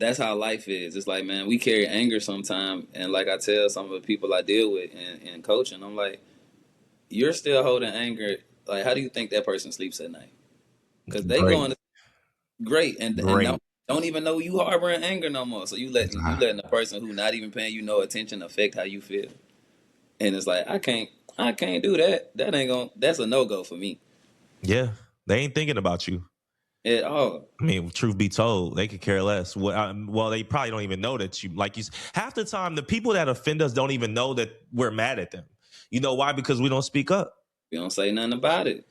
that's how life is. It's like, man, we carry anger sometimes, and like I tell some of the people I deal with in coaching, I'm like, you're still holding anger. Like, how do you think that person sleeps at night? Because they Great, going to great and great. don't even know you harboring anger no more. So you letting a person who not even paying you no attention affect how you feel. And it's like I can't do that. That ain't going. That's a no go for me Yeah, they ain't thinking about you. at all. I mean, truth be told, they could care less. Well, they probably don't even know that you like you. Half the time, the people that offend us don't even know that we're mad at them. You know why? Because we don't speak up. You don't say nothing about it.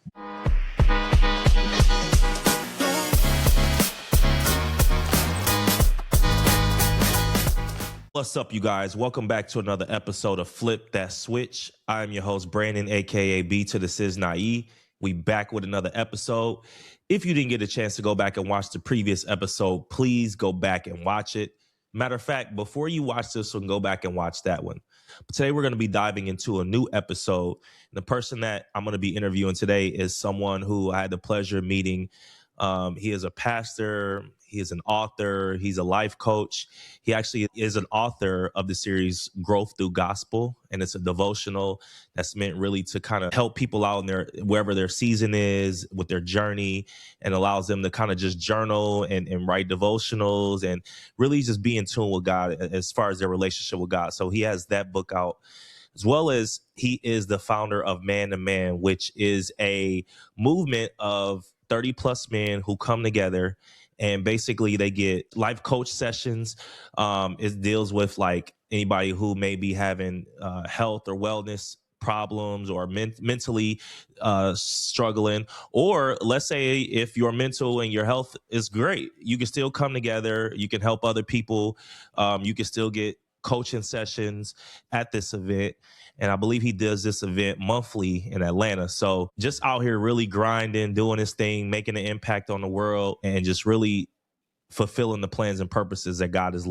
What's up, you guys? Welcome back to another episode of Flip That Switch. I'm your host, Brandon, aka B to the Sis Naive. We back with another episode. If you didn't get a chance to go back and watch the previous episode, please go back and watch it. Matter of fact, before you watch this one, go back and watch that one. But today we're going to be diving into a new episode. And the person that I'm going to be interviewing today is someone who I had the pleasure of meeting. He is a pastor. He is an author. He's a life coach. He actually is an author of the series Growth Through Gospel. And it's a devotional that's meant really to kind of help people out in their wherever their season is with their journey, and allows them to kind of just journal and write devotionals and really just be in tune with God as far as their relationship with God. So he has that book out, as well as he is the founder of Man to Man, which is a movement of 30 plus men who come together, and basically they get life coach sessions. It deals with like anybody who may be having health or wellness problems, or mentally struggling, or let's say if your mental and your health is great, you can still come together, you can help other people, you can still get coaching sessions at this event. And I believe he does this event monthly in Atlanta. So just out here really grinding, doing his thing, making an impact on the world, and just really fulfilling the plans and purposes that God has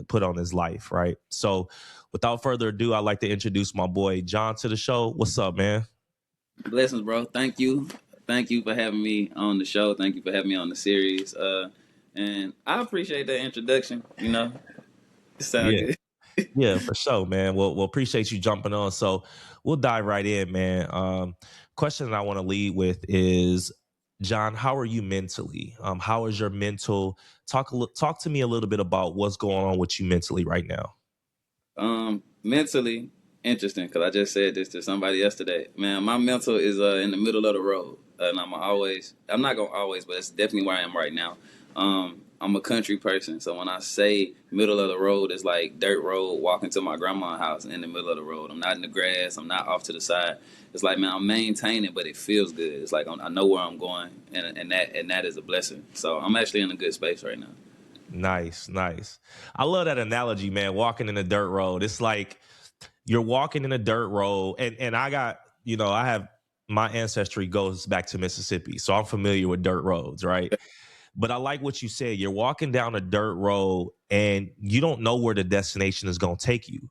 put on his life. Right. So without further ado, I'd like to introduce my boy John to the show. What's up, man? Blessings, bro. Thank you for having me on the show. Thank you for having me on the series. And I appreciate that introduction. It sound Yeah. good. Yeah, for sure, man. We'll appreciate you jumping on. So we'll dive right in, man. Question that I want to lead with is, John, how are you mentally? How is your mental? Talk to me a little bit about what's going on with you mentally right now. Mentally interesting because I just said this to somebody yesterday. Man, my mental is in the middle of the road, and I'm not gonna always, but it's definitely where I am right now. I'm a country person, so when I say middle of the road, it's like dirt road walking to my grandma's house in the middle of the road. I'm not in the grass. I'm not off to the side. It's like, man, I'm maintaining, but it feels good. It's like I know where I'm going, and that is a blessing. So I'm actually in a good space right now. Nice, nice. I love that analogy, man. Walking in a dirt road. It's like you're walking in a dirt road, and I got, I have my ancestry goes back to Mississippi, so I'm familiar with dirt roads, right? But I like what you said. You're walking down a dirt road and you don't know where the destination is going to take you,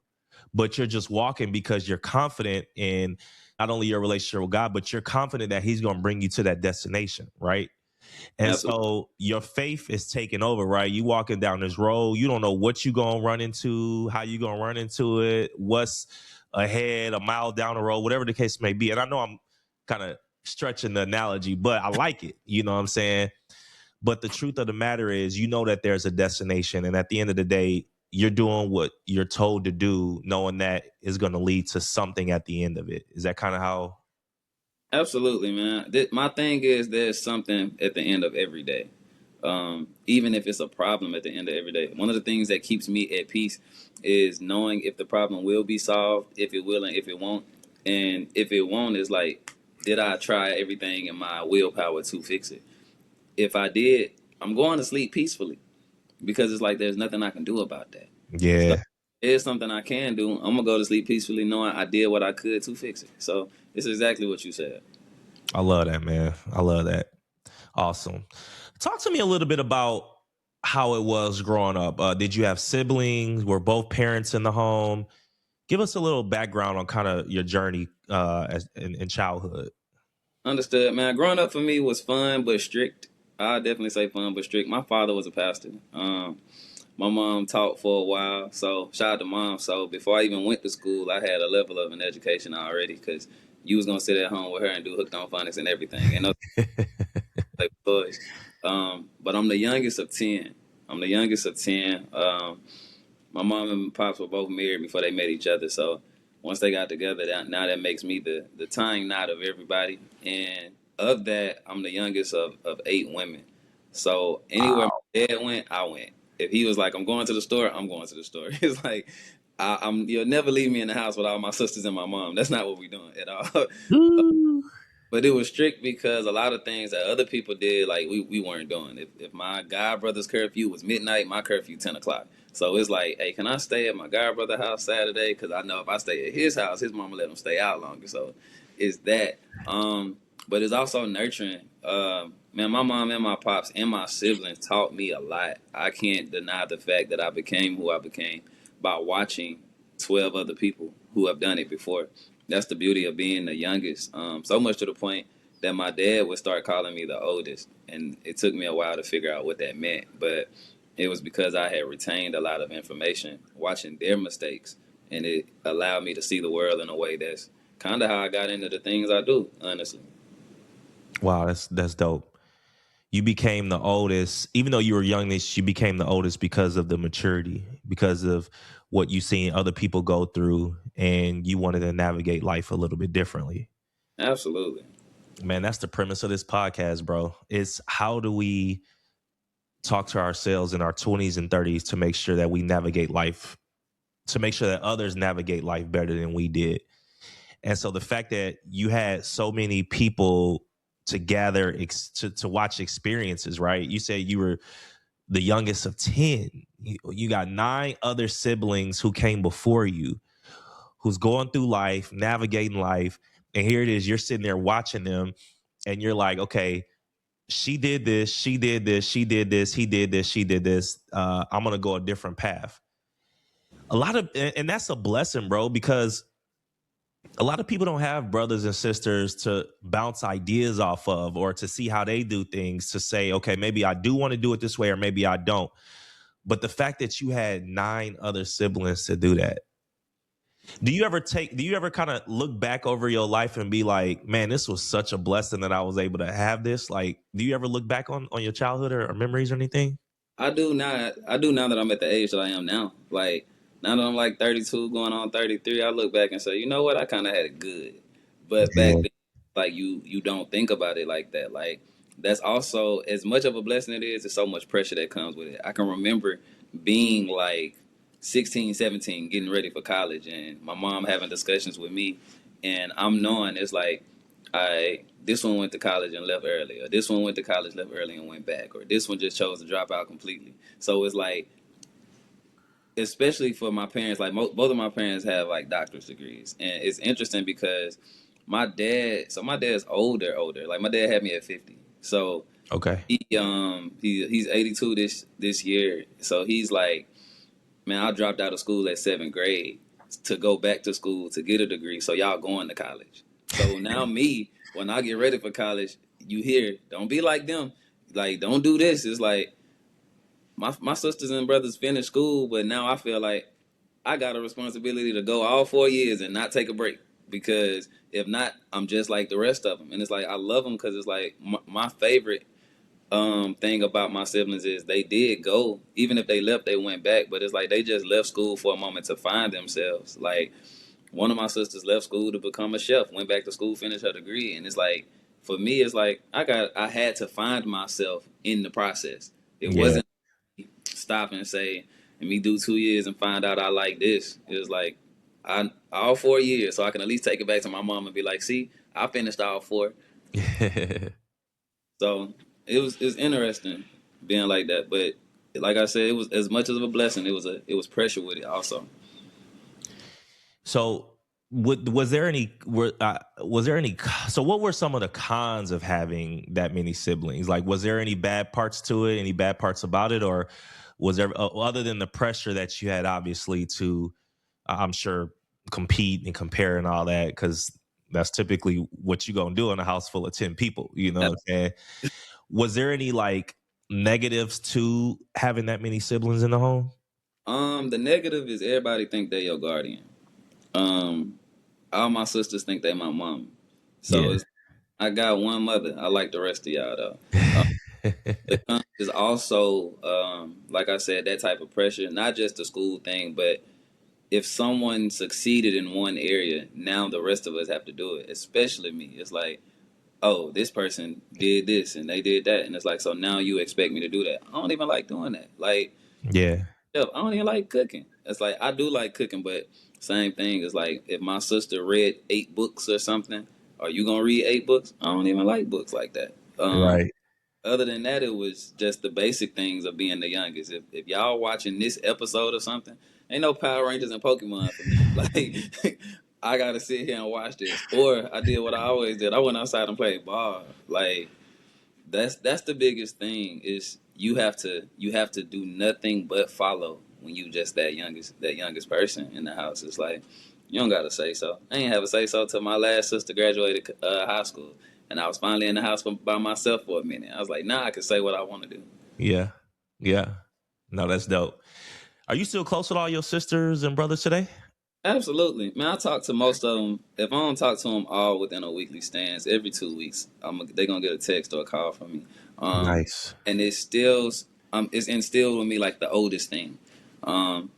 but you're just walking because you're confident in not only your relationship with God, but you're confident that he's going to bring you to that destination, right? And Absolutely, so your faith is taking over, right? You walking down this road, you don't know what you're going to run into, how you going to run into it, what's ahead, a mile down the road, whatever the case may be. And I know I'm kind of stretching the analogy, but I like it. You know what I'm saying? But the truth of the matter is, you know that there's a destination. And at the end of the day, you're doing what you're told to do, knowing that is going to lead to something at the end of it. Is that kind of how? absolutely, man. My thing is, there's something at the end of every day. Even if it's a problem at the end of every day. One of the things that keeps me at peace is knowing if the problem will be solved, if it will, and if it won't. And if it won't, is like, did I try everything in my willpower to fix it? If I did, I'm going to sleep peacefully because it's like there's nothing I can do about that. So Yeah, it's something I can do. I'm gonna go to sleep peacefully knowing I did what I could to fix it. So it's exactly what you said. I love that, man. I love that. Awesome. Talk to me a little bit about how it was growing up. Did you have siblings? Were both parents in the home? Give us a little background on kind of your journey in childhood. Understood, man. Growing up for me was fun but strict. I definitely say fun but strict. My father was a pastor. My mom taught for a while, so shout out to mom. So before I even went to school, I had a level of an education already because you was gonna sit at home with her and do hooked on phonics and everything, and those like toys. But I'm the youngest of 10. I'm the youngest of 10. My mom and pops were both married before they met each other. So once they got together, now that makes me the tying knot of everybody. And of that, I'm the youngest of 8 women. So anywhere Wow. my dad went, I went. If he was like, I'm going to the store, I'm going to the store. It's like, you'll never leave me in the house with all my sisters and my mom. That's not what we're doing at all. Ooh. But it was strict because a lot of things that other people did, like we weren't doing. If my god brother's curfew was midnight, my curfew 10 o'clock. So it's like, hey, can I stay at my god brother house Saturday? Because I know if I stay at his house, his mama let him stay out longer. So it's that. But it's also nurturing. Man, my mom and my pops and my siblings taught me a lot. I can't deny the fact that I became who I became by watching 12 other people who have done it before. That's the beauty of being the youngest. So much to the point that my dad would start calling me the oldest, and it took me a while to figure out what that meant. But it was because I had retained a lot of information watching their mistakes, and it allowed me to see the world in a way that's kind of how I got into the things I do. Honestly, Wow, that's dope. You became the oldest, even though you were youngest, you became the oldest because of the maturity, because of what you seen other people go through, and you wanted to navigate life a little bit differently. absolutely, Man, that's the premise of this podcast, bro. It's how do we talk to ourselves in our 20s and 30s to make sure that we navigate life, to make sure that others navigate life better than we did. And so the fact that you had so many people to gather to watch experiences, right? You say you were the youngest of 10. You got 9 other siblings who came before you, who's going through life, navigating life. And here it is, you're sitting there watching them, and you're like, okay, she did this, she did this, she did this, he did this, she did this. I'm going to go a different path. And that's a blessing, bro, because a lot of people don't have brothers and sisters to bounce ideas off of or to see how they do things, to say, okay, maybe I do want to do it this way or maybe I don't. But the fact that you had 9 other siblings to do that, do you ever kind of look back over your life and be like, man, this was such a blessing that I was able to have this? Like, do you ever look back on your childhood or memories or anything? I do now. I do now that I'm at the age that I am now. Like now that I'm like 32, going on 33, I look back and say, you know what, I kind of had it good. But back Yeah. then, like you don't think about it like that. Like that's also as much of a blessing it is. There's so much pressure that comes with it. I can remember being like 16, 17, getting ready for college, and my mom having discussions with me, and I'm knowing it's like, I this one went to college and left early, or this one went to college, left early and went back, or this one just chose to drop out completely. So it's like, especially for my parents, like both of my parents have like doctorate degrees, and it's interesting because my dad's older. Like my dad had me at 50, so Okay. he's 82 this year, so he's like, man, I dropped out of school at 7th grade to go back to school to get a degree. So y'all going to college. So now me, when I get ready for college, you hear, don't be like them. Like, don't do this. It's like my sisters and brothers finished school, but now I feel like I got a responsibility to go all 4 years and not take a break. Because if not, I'm just like the rest of them. And it's like, I love them because it's like my favorite thing about my siblings is they did go. Even if they left, they went back, but it's like they just left school for a moment to find themselves. Like one of my sisters left school to become a chef, went back to school, finished her degree, and it's like, for me it's like I had to find myself in the process. It Yeah. wasn't stop and say, and me do 2 years and find out I like this. It was like, I all 4 years, so I can at least take it back to my mom and be like, see, I finished all four. So it's interesting being like that, but like I said, it was as much as a blessing. It was pressure with it also. So, was there any so what were some of the cons of having that many siblings? Like, was there any bad parts to it, any bad parts about it, or was there, other than the pressure that you had obviously to, I'm sure, compete and compare and all that, because that's typically what you're gonna do in a house full of 10 people, you know what I'm saying? Was there any, like, negatives to having that many siblings in the home? The negative is everybody think they your guardian. Um, all my sisters think they my mom. So Yeah. it's I got one mother. I like the rest of y'all though. The con is also, like I said, that type of pressure, not just the school thing, but if someone succeeded in one area, now the rest of us have to do it, especially me. It's like, oh, this person did this and they did that. And it's like, so now you expect me to do that. I don't even like doing that. Like, Yeah. yeah, I don't even like cooking. It's like, I do like cooking, but same thing. It's like, if my sister read 8 books or something, are you going to read 8 books? I don't even like books like that. Right. Other than that, it was just the basic things of being the youngest. If y'all watching this episode or something, ain't no Power Rangers and Pokemon for me. Like I gotta sit here and watch this. Or I did what I always did. I went outside and played ball. Like that's the biggest thing is you have to do nothing but follow when you just that youngest person in the house. It's like you don't gotta say so. I ain't have a say so till my last sister graduated high school, and I was finally in the house by myself for a minute. I was like, nah, I can say what I want to do. Yeah. Yeah. No, that's dope. Are you still close with all your sisters and brothers today? Absolutely, man. I talk to most of them. If I don't talk to them all within a weekly stance, every 2 weeks, they gonna get a text or a call from me. Um, Nice. and it's instilled with me like the oldest thing. Um,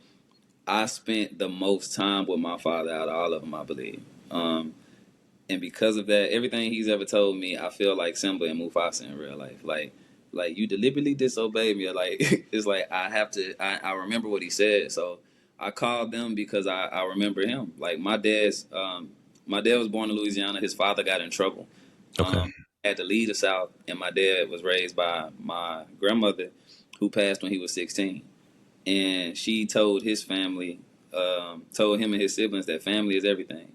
I spent the most time with my father out of all of them, I believe. And because of that, everything he's ever told me, I feel like Simba and Mufasa in real life. Like you deliberately disobeyed me. Like it's like I have to. I remember what he said, so I called them because I remember him. Like my dad was born in Louisiana. His father got in trouble. Okay. Had to leave the South, and my dad was raised by my grandmother, who passed when he was 16, and she told his family, told him and his siblings that family is everything.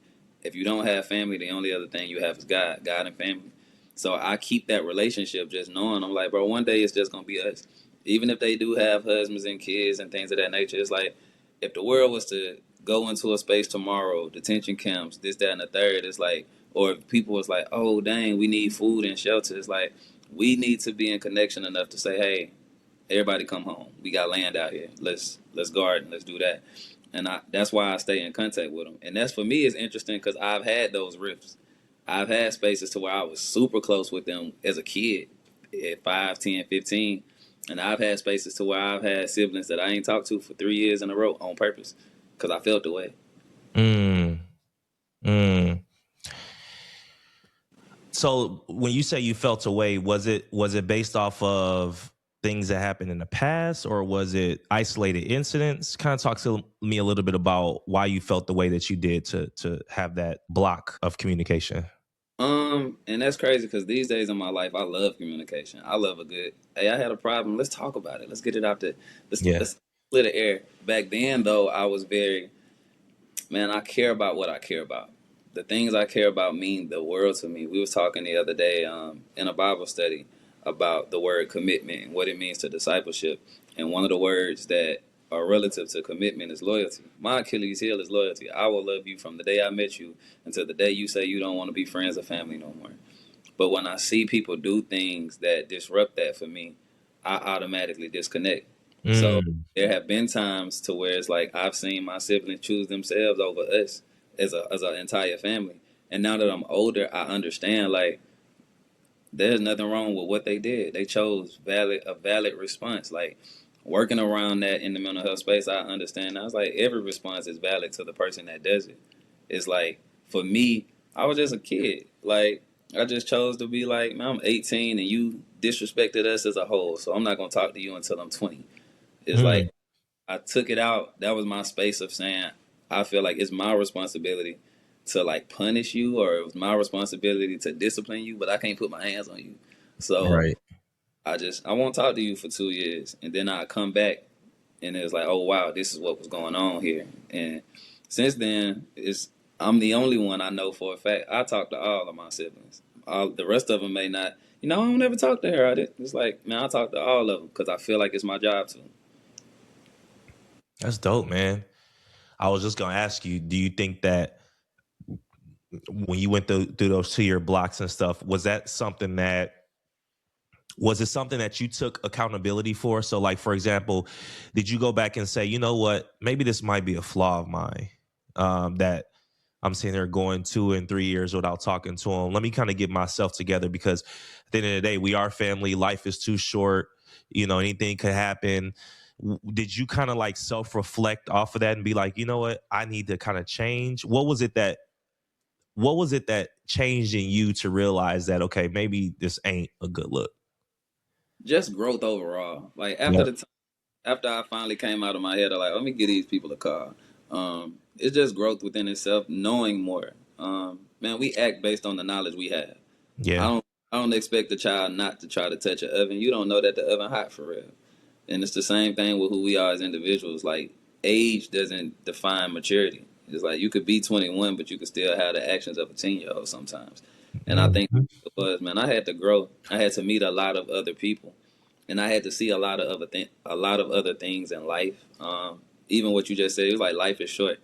If you don't have family, the only other thing you have is God and family. So I keep that relationship just knowing I'm like, bro, one day it's just gonna be us. Even if they do have husbands and kids and things of that nature, it's like if the world was to go into a space tomorrow, detention camps, this, that, and the third, it's like, or if people was like, oh dang, we need food and shelter, it's like we need to be in connection enough to say, hey, everybody come home. We got land out here. Let's garden. Let's do that. And that's why I stay in contact with them. And that's for me is interesting because I've had those rifts. I've had spaces to where I was super close with them as a kid at 5, 10, 15. And I've had spaces to where I've had siblings that I ain't talked to for 3 years in a row on purpose because I felt the way. Mm. Mm. So when you say you felt away, was it based off of things that happened in the past, or was it isolated incidents? Kind of talk to me a little bit about why you felt the way that you did to have that block of communication. And that's crazy because these days in my life, I love communication. I love a good, hey, I had a problem. Let's talk about it. Let's get it out there. Yeah. Let's clear the air. Back then, though, I was very, man, I care about what I care about. The things I care about mean the world to me. We was talking the other day in a Bible study about the word commitment and what it means to discipleship. And one of the words that are relative to commitment is loyalty. My Achilles heel is loyalty. I will love you from the day I met you until the day you say you don't want to be friends or family no more. But when I see people do things that disrupt that for me, I automatically disconnect. So Mm. there have been times to where it's like I've seen my siblings choose themselves over us as an entire family. And now that I'm older, I understand like there's nothing wrong with what they did. They chose a valid response. Like working around that in the mental health space, I understand. I was like every response is valid to the person that does it. It's like for me, I was just a kid. Like I just chose to be like, man, I'm 18 and you disrespected us as a whole, so I'm not gonna talk to you until I'm 20. It's Mm. like I took it out. That was my space of saying I feel like it's my responsibility to like punish you, or it was my responsibility to discipline you, but I can't put my hands on you. So Right. I won't talk to you for 2 years, and then I come back, and it's like, oh wow, this is what was going on here. And since then, it's I'm the only one I know for a fact. I talk to all of my siblings. All the rest of them may not. I don't ever talk to her. It's like, man, I talk to all of them because I feel like it's my job to. That's dope, man. I was just gonna ask you, do you think that when you went through those 2-year blocks and stuff, was that something that Was it something that you took accountability for? So, like, for example, did you go back and say, you know what, maybe this might be a flaw of mine, that I'm sitting there going 2 and 3 years without talking to him. Let me kind of get myself together, because at the end of the day, we are family. Life is too short. Anything could happen. Did you kind of like self-reflect off of that and be like, you know what, I need to kind of change? What was it that changed in you to realize that, okay, maybe this ain't a good look? Just growth overall. Like after Yep. the after I finally came out of my head, I'm like, let me give these people a call. It's just growth within itself, knowing more. Man, we act based on the knowledge we have. I Yeah. don't I don't expect the child not to try to touch an oven. You don't know that the oven hot for real. And it's the same thing with who we are as individuals. Like age doesn't define maturity. It's like you could be 21, but you could still have the actions of a 10-year-old sometimes. And I think Mhm. it was, man, I had to grow. I had to meet a lot of other people, and I had to see a lot of other things in life. Even what you just said, it was like life is short.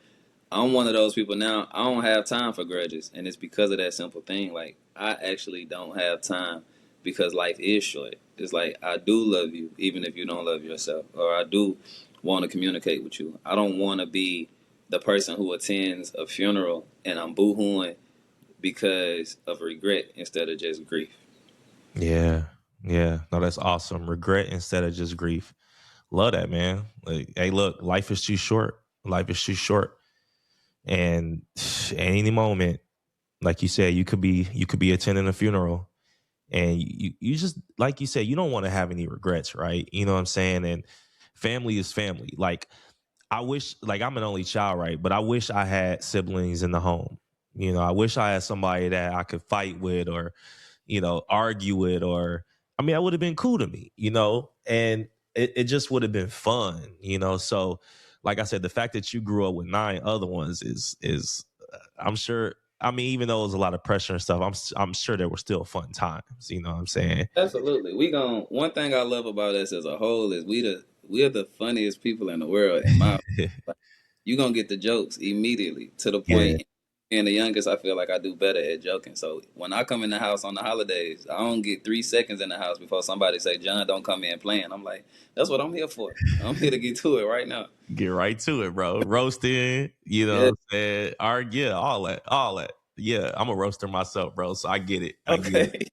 I'm one of those people now. I don't have time for grudges, and it's because of that simple thing. Like I actually don't have time because life is short. It's like I do love you, even if you don't love yourself, or I do want to communicate with you. I don't want to be the person who attends a funeral and I'm boohooing because of regret instead of just grief. Yeah. Yeah. No, that's awesome. Regret instead of just grief. Love that, man. Like, hey, look, life is too short. Life is too short. And at any moment, like you said, you could be attending a funeral, and you just, like you said, you don't want to have any regrets, right? You know what I'm saying? And family is family. Like, I wish, like, I'm an only child, right? But I wish I had siblings in the home. I wish I had somebody that I could fight with, or argue with, or, I mean, that would have been cool to me. And it just would have been fun. So, like I said, the fact that you grew up with 9 other ones is I'm sure. I mean, even though it was a lot of pressure and stuff, I'm sure there were still fun times. You know what I'm saying? Absolutely. One thing I love about us as a whole is we are the funniest people in the world in my like, you gonna get the jokes immediately to the Yeah. point. And the youngest, I feel like I do better at joking. So when I come in the house on the holidays, I don't get 3 seconds in the house before somebody say, "John, don't come in playing." I'm like, "That's what I'm here for. I'm here to get to it right now." Get right to it, bro. Roasting, Yeah. what I'm saying? Yeah, all that, all that. Yeah, I'm a roaster myself, bro. So I get it. I get it. Okay.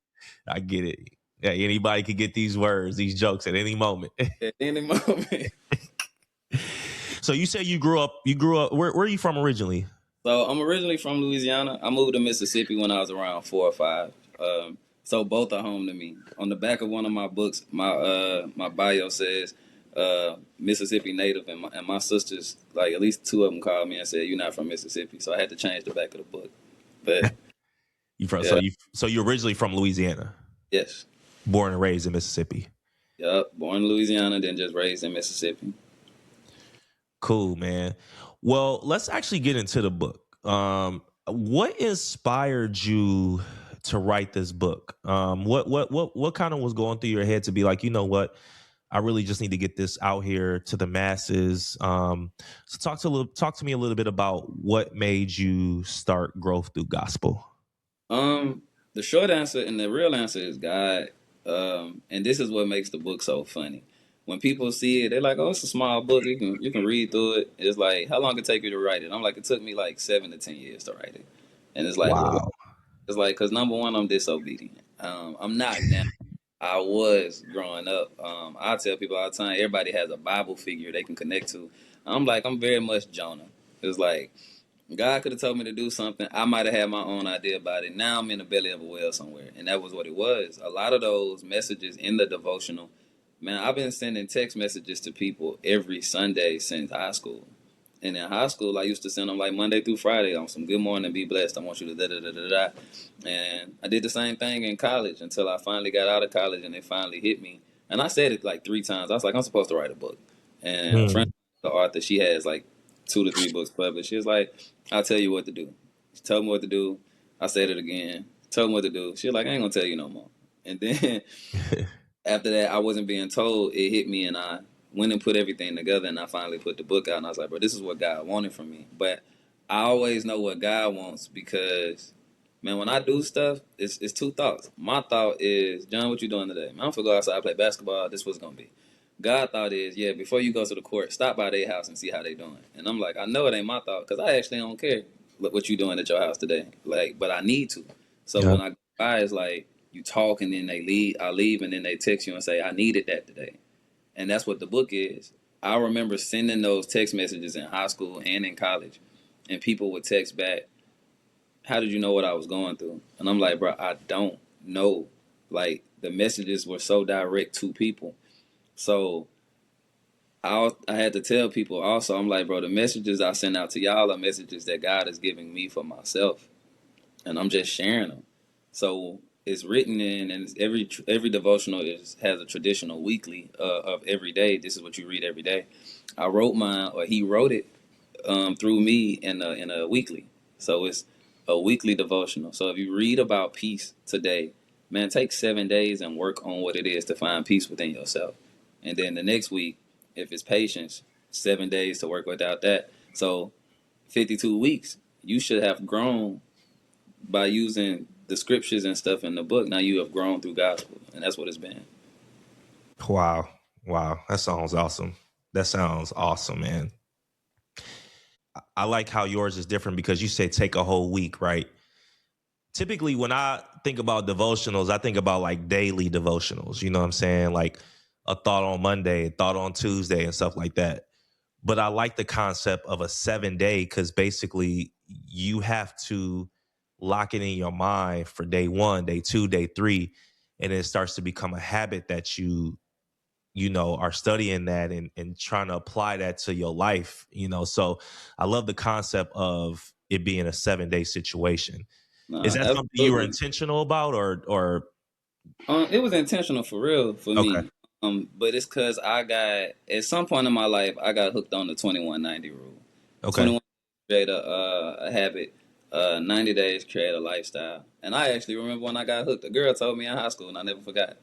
I get it. Yeah, anybody can get these words, these jokes at any moment. At any moment. So you say you grew up, where are you from originally? So I'm originally from Louisiana. I moved to Mississippi when I was around 4 or 5. So both are home to me. On the back of one of my books, my bio says Mississippi native, and my sisters, like at least two of them, called me and said you're not from Mississippi. So I had to change the back of the book. But You from yeah, so you originally from Louisiana, yes, born and raised in Mississippi. yep. Born in Louisiana, then just raised in Mississippi. Cool, man. Well, let's actually get into the book. What inspired you to write this book? What kind of was going through your head to be like, you know what? I really just need to get this out here to the masses. So talk to me a little bit about what made you start Growth Through Gospel. Um, the short answer and the real answer is God. And this is what makes the book so funny. When people see it, they're like, "Oh, it's a small book. You can read through it." It's like, "How long it take you to write it?" I'm like, "It took me like 7 to 10 years to write it." And it's like, "Well, Wow. it's like because number one, I'm disobedient. I'm not now. I was growing up. I tell people all the time, everybody has a Bible figure they can connect to. I'm like, I'm very much Jonah. It's like God could have told me to do something. I might have had my own idea about it. Now I'm in the belly of a whale somewhere. And that was what it was. A lot of those messages in the devotional, man, I've been sending text messages to people every Sunday since high school. And in high school, I used to send them like Monday through Friday on some good morning, be blessed. I want you to da da da da da. And I did the same thing in college until I finally got out of college and it finally hit me. And I said it like 3 times. I was like, I'm supposed to write a book. And a friend, Hmm. the author, she has like 2 to 3 books published. She was like, I'll tell you what to do. She told me what to do. I said it again. Told me what to do. She was like, I ain't gonna tell you no more. And then after that, I wasn't being told. It hit me, and I went and put everything together, and I finally put the book out. And I was like, bro, this is what God wanted from me. But I always know what God wants because Man, when I do stuff, it's two thoughts. My thought is, John, what you doing today? Man, I'm gonna go outside, play basketball. This what's gonna be. God thought is, yeah, before you go to the court, stop by their house and see how they doing. And I'm like, I know it ain't my thought because I actually don't care what you doing at your house today. Like, but I need to. So Yeah. when I go by, it's like you talk and then they leave. I leave and then they text you and say, I needed that today. And that's what the book is. I remember sending those text messages in high school and in college, and people would text back, how did you know what I was going through? And I'm like, bro, I don't know. Like, the messages were so direct to people. So I had to tell people also, I'm like, bro, the messages I send out to y'all are messages that God is giving me for myself. And I'm just sharing them. So it's written in, and it's every devotional has a traditional weekly of every day. This is what you read every day. I wrote mine, or he wrote it through me in a weekly. So it's a weekly devotional. So if you read about peace today, man, take 7 days and work on what it is to find peace within yourself. And then the next week, if it's patience, 7 days to work without that. So 52 weeks, you should have grown by using the scriptures and stuff in the book. Now you have grown through gospel, and that's what it's been. Wow. Wow. That sounds awesome. That sounds awesome, man. I like how yours is different because you say take a whole week, right? Typically, when I think about devotionals, I think about like daily devotionals. You know what I'm saying? Like a thought on Monday, a thought on Tuesday, and stuff like that. But I like the concept of a 7 day because basically you have to lock it in your mind for day one, day two, day three, and it starts to become a habit that you are studying that and trying to apply that to your life. So I love the concept of it being a 7 day situation. Is that something you were Absolutely. intentional about or It was intentional for real for okay. me. But it's because I got at some point in my life I got hooked on the 2190 rule. Okay. 21 create a habit. 90 days create a lifestyle. And I actually remember when I got hooked. A girl told me in high school, and I never forgot.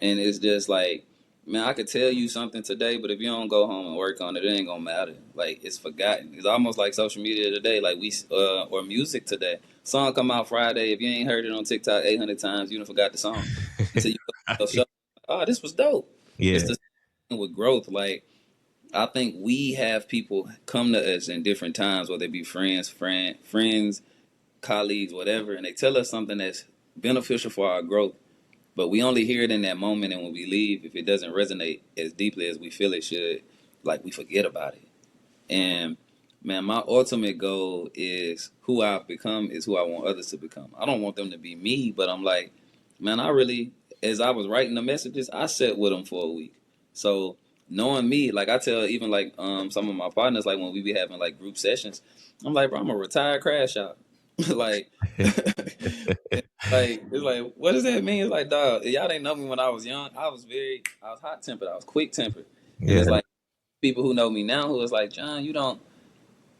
And it's just like, man, I could tell you something today, but if you don't go home and work on it, it ain't gonna matter. Like, it's forgotten. It's almost like social media today, like or music today. Song come out Friday. If you ain't heard it on TikTok 800 times, you done forgot the song until you go to the show. Oh, this was dope. It's Yeah. the same with growth. Like, I think we have people come to us in different times, whether it be friends, colleagues, whatever, and they tell us something that's beneficial for our growth. But we only hear it in that moment, and when we leave, if it doesn't resonate as deeply as we feel it should, like, we forget about it. And man, my ultimate goal is who I've become is who I want others to become. I don't want them to be me, but I'm like, man, I really, as I was writing the messages, I sat with them for a week. So knowing me, like I tell even like some of my partners, like when we be having like group sessions, I'm like, bro, I'm a retired crash out. Like, like it's like, what does that mean? It's like, dog, y'all didn't know me when I was young. I was hot tempered. I was quick tempered, and Yeah. it's like people who know me now who is like, John, you don't.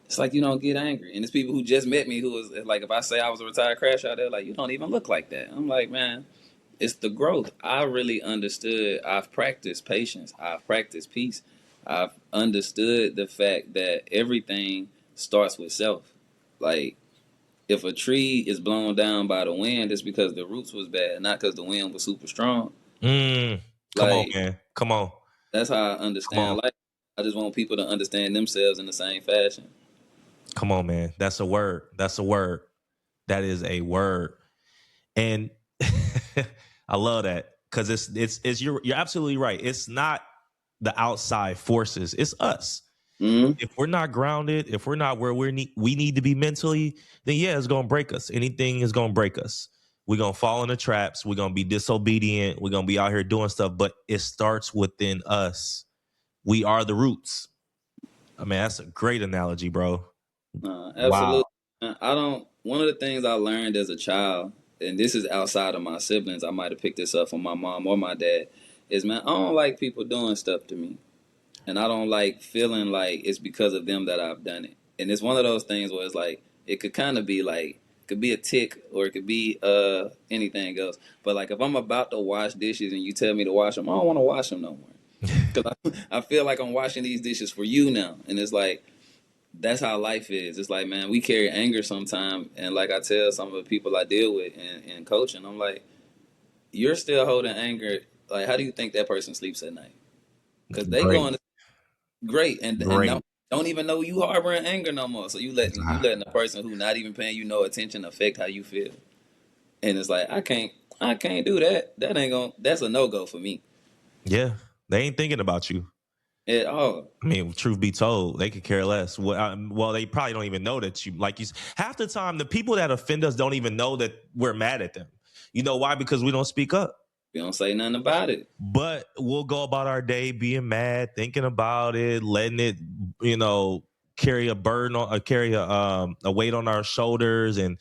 It's like you don't get angry, and it's people who just met me who is like, if I say I was a retired crash out, they're like, you don't even look like that. I'm like, man, it's the growth. I really understood. I've practiced patience. I've practiced peace. I've understood the fact that everything starts with self. Like, if a tree is blown down by the wind, it's because the roots was bad, not because the wind was super strong. Mm, come on, Like, man. Come on. that's how I Come on. understand life. I just want people to understand themselves in the same fashion. Come on, man. That's a word. That's a word. That is a word. And I love that because it's you're absolutely right. It's not the outside forces. It's us. Hmm. If we're not grounded, if we're not where we need to be mentally, then yeah, it's gonna break us. Anything is gonna break us. We're gonna fall into traps. We're gonna be disobedient. We're gonna be out here doing stuff. But it starts within us. We are the roots. I mean, that's a great analogy, bro. Wow. Absolutely. I don't. One of the things I learned as a child, and this is outside of my siblings, I might have picked this up from my mom or my dad, is, man, I don't like people doing stuff to me, and I don't like feeling like it's because of them that I've done it. And it's one of those things where it's like it could kind of be like it could be a tick or it could be anything else. But like if I'm about to wash dishes and you tell me to wash them, I don't want to wash them no more because I feel like I'm washing these dishes for you now, and it's like that's how life is. It's like, man, we carry anger sometimes, and like I tell some of the people I deal with in coaching, I'm like, you're still holding anger. Like, how do you think that person sleeps at night? Because they Great, going to great, and great. don't even know you harboring anger no more. So you letting the person who not even paying you no attention affect how you feel. And it's like, I can't do that. That's a no go for me Yeah, they ain't thinking about you. at all. I mean, truth be told, they could care less. Well, they probably don't even know that you like you. Half the time, the people that offend us don't even know that we're mad at them. You know why? Because we don't speak up. You don't say nothing about it. But we'll go about our day being mad, thinking about it, letting it, you know, carry a burden on, carry a weight on our shoulders, and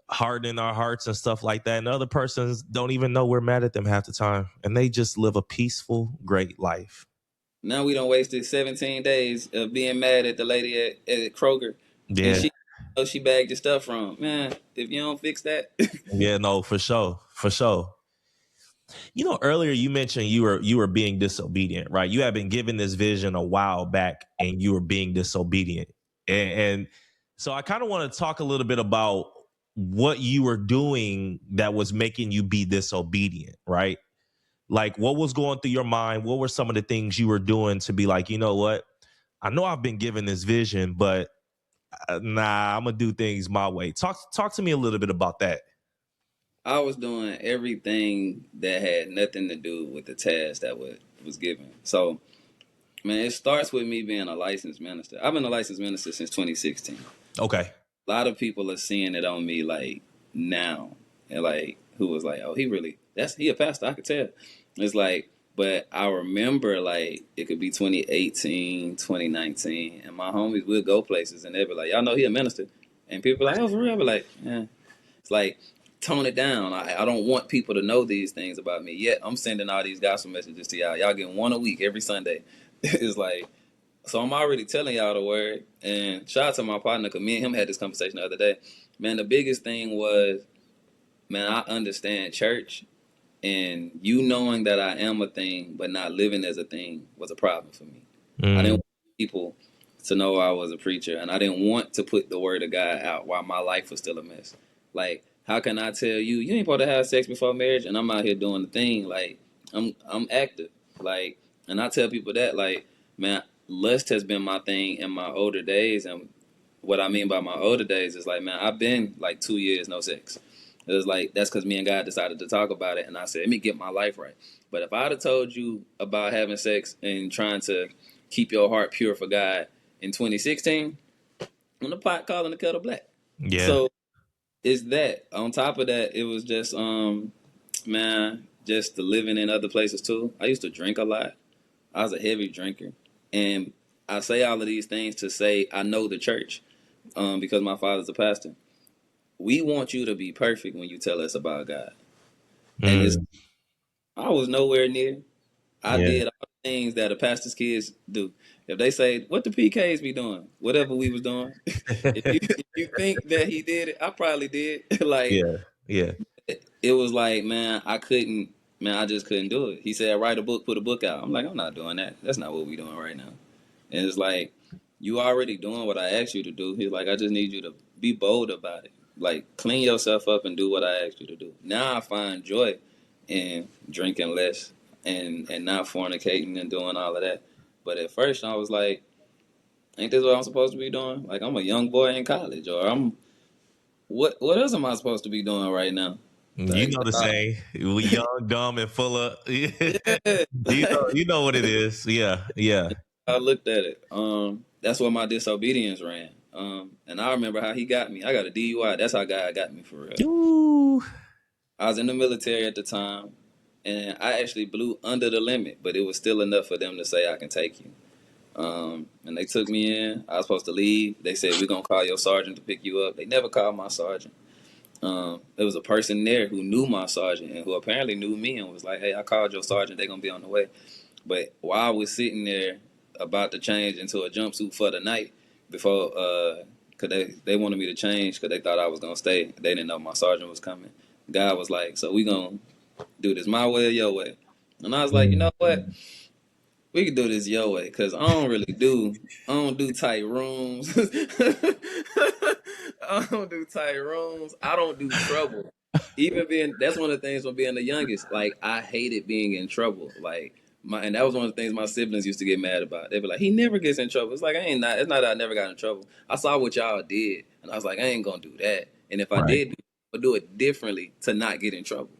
hardening our hearts and stuff like that. And other persons don't even know we're mad at them half the time, and they just live a peaceful, great life. Now we don't wasted 17 days of being mad at the lady at Kroger, and Yeah, she bagged your stuff from. Man, if you don't fix that, yeah, no, for sure, for sure. You know, earlier you mentioned you were being disobedient, right? You had been given this vision a while back, and you were being disobedient, and so I kind of want to talk a little bit about what you were doing that was making you be disobedient, right? Like, what was going through your mind? What were some of the things you were doing to be like, you know what? I know I've been given this vision, but nah, I'm gonna do things my way. Talk to me a little bit about that. I was doing everything that had nothing to do with the task that was given. So, man, it starts with me being a licensed minister. I've been a licensed minister since 2016. Okay. A lot of people are seeing it on me like now, and like who was like, oh, he a pastor. I could tell. It's like, but I remember like it could be 2018, 2019, and my homies would go places and they'd be like, y'all know he a minister, and people are like, oh, for real? I'd be like, yeah. It's like, tone it down. I don't want people to know these things about me. Yet I'm sending all these gospel messages to y'all. Y'all getting one a week every Sunday. It's like, so I'm already telling y'all the word. And shout out to my partner, because me and him had this conversation the other day. Man, the biggest thing was, man, I understand church, and you knowing that I am a thing but not living as a thing was a problem for me. I didn't Mm, want people to know I was a preacher, and I didn't want to put the word of God out while my life was still a mess. Like, how can I tell you ain't supposed to have sex before marriage, and I'm out here doing the thing? Like, I'm active. Like, and I tell people that, like, man, lust has been my thing in my older days, and what I mean by my older days is like, man, I've been like 2 years no sex. It was like, that's because me and God decided to talk about it, and I said, let me get my life right. But if I'd have told you about having sex and trying to keep your heart pure for God in 2016, on the pot calling the kettle black. yeah. So it's that. On top of that, it was just man, just the living in other places too. I used to drink a lot. I was a heavy drinker, and I say all of these things to say I know the church, because my father's a pastor. We want you to be perfect when you tell us about God, and it's Mm, I was nowhere near. I yeah. did all the things that a pastor's kids do. If they say, what the PKs be doing? Whatever we was doing. If you think that he did it, I probably did. Like, Yeah. Yeah. it was like, man, I just couldn't do it. He said, write a book, put a book out. I'm like, I'm not doing that. That's not what we doing right now. And it's like, you already doing what I asked you to do. He's like, I just need you to be bold about it. Like, clean yourself up and do what I asked you to do. Now I find joy in drinking less and not fornicating and doing all of that. But at first I was like, ain't this what I'm supposed to be doing? Like, I'm a young boy in college, or what else am I supposed to be doing right now? You Like, know the saying, we young, dumb, and full of. yeah. You know what it is. Yeah, yeah. I looked at it. That's what my disobedience ran. And I remember how he got me. I got a DUI. That's how God got me for real. Ooh. I was in the military at the time, and I actually blew under the limit, but it was still enough for them to say I can take you. And they took me in. I was supposed to leave. They said, we're gonna call your sergeant to pick you up. They never called my sergeant. There was a person there who knew my sergeant and who apparently knew me and was like, hey, I called your sergeant. They're gonna be on the way. But while I was sitting there about to change into a jumpsuit for the night, before, cause they wanted me to change because they thought I was gonna stay. They didn't know my sergeant was coming. God was like, so we gonna do this my way or your way. And I was like, you Mm. know what? we can do this your way, cause I don't do tight rooms. I don't do tight rooms. I don't do trouble. Even being that's one of the things from being the youngest. Like I hated being in trouble. Like and that was one of the things my siblings used to get mad about. They'd be like, he never gets in trouble. It's like it's not that I never got in trouble. I saw what y'all did, and I was like, I ain't gonna do that. And if I Right. did, I'd do it differently to not get in trouble.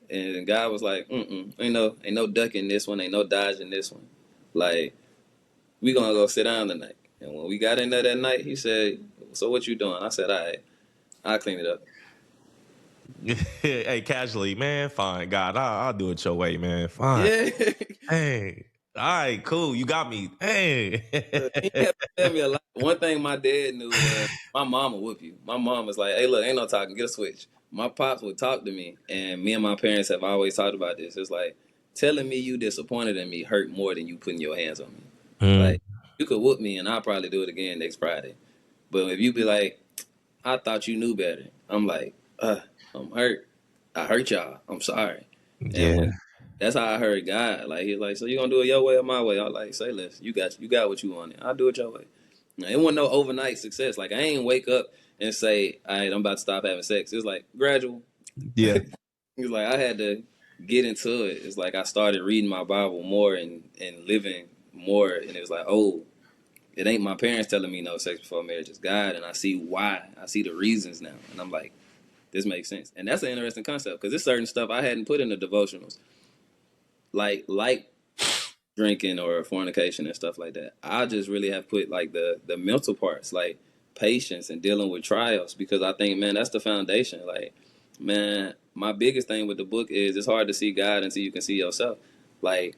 And God was like, ain't no ducking this one, ain't no dodging this one. Like, we gonna go sit down tonight. And when we got in there that night, he said, so what you doing? I said, all right, I'll clean it up. Hey, casually, man, fine. God, I'll do it your way, man. Fine. Yeah. Hey. All right, cool. You got me. Hey. He had to tell me a lot. One thing my dad knew was my mama whoop you. My mom was like, hey, look, ain't no talking, get a switch. My pops would talk to me, and me and my parents have always talked about this. It's like, telling me you disappointed in me hurt more than you putting your hands on me. Mm, Like, you could whoop me, and I'll probably do it again next Friday. But if you be like, I thought you knew better. I'm like, I'm hurt. I hurt y'all. I'm sorry. And yeah. when that's how I heard God. Like he's like, so you gonna do it your way or my way? I'm like, say less. You got what you wanted. I'll do it your way. Now, it wasn't no overnight success. Like I ain't wake up and say, all right, I'm about to stop having sex. It's like gradual. Yeah. It's like I had to get into it. It's like I started reading my Bible more and living more, and it was like, oh, it ain't my parents telling me no sex before marriage. It's God, and I see why. I see the reasons now, and I'm like, this makes sense. And that's an interesting concept because there's certain stuff I hadn't put in the devotionals, like drinking or fornication and stuff like that. I just really have put like the mental parts, like patience and dealing with trials, because I think, man, that's the foundation. Like, man, my biggest thing with the book is it's hard to see God until you can see yourself. Like,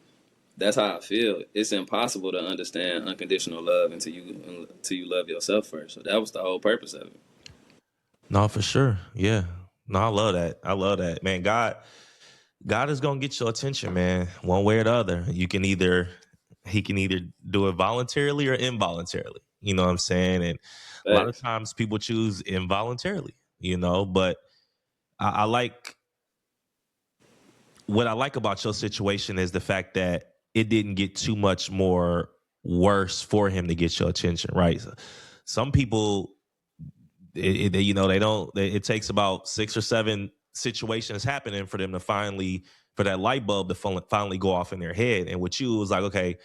that's how I feel. It's impossible to understand unconditional love until you love yourself first. So that was the whole purpose of it. No, for sure. Yeah. No, I love that. I love that. Man, God is gonna get your attention, man, one way or the other. He can either do it voluntarily or involuntarily. You know what I'm saying? And a lot of Facts. times people choose involuntarily, but I like what I like about your situation is the fact that it didn't get too much more worse for him to get your attention, right? So some people, they don't. It takes about 6 or 7 situations happening for them to for that light bulb to finally go off in their head. And with you, it was like, okay,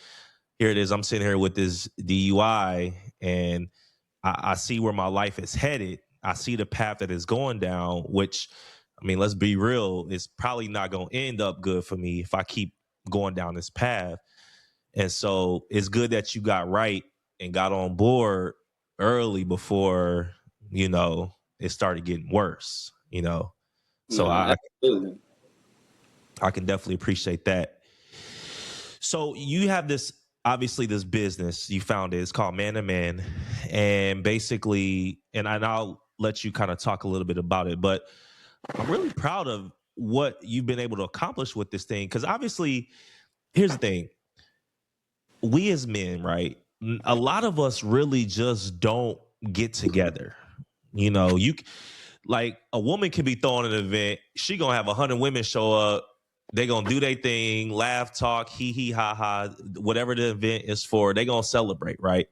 here it is. I'm sitting here with this DUI, and I see where my life is headed. I see the path that it's going down, which, I mean, let's be real, it's probably not going to end up good for me if I keep going down this path. And so it's good that you got right and got on board early before, it started getting worse. So No, absolutely. I can definitely appreciate that. So you have obviously this business you founded. It's called Man to Man, and basically, and I'll let you kind of talk a little bit about it, but I'm really proud of what you've been able to accomplish with this thing. Because obviously, here's the thing: we as men, right? A lot of us really just don't get together. You like a woman can be throwing an event. She gonna have 100 women show up. They gonna do their thing, laugh, talk, hee hee ha ha, whatever the event is for. They gonna celebrate, right?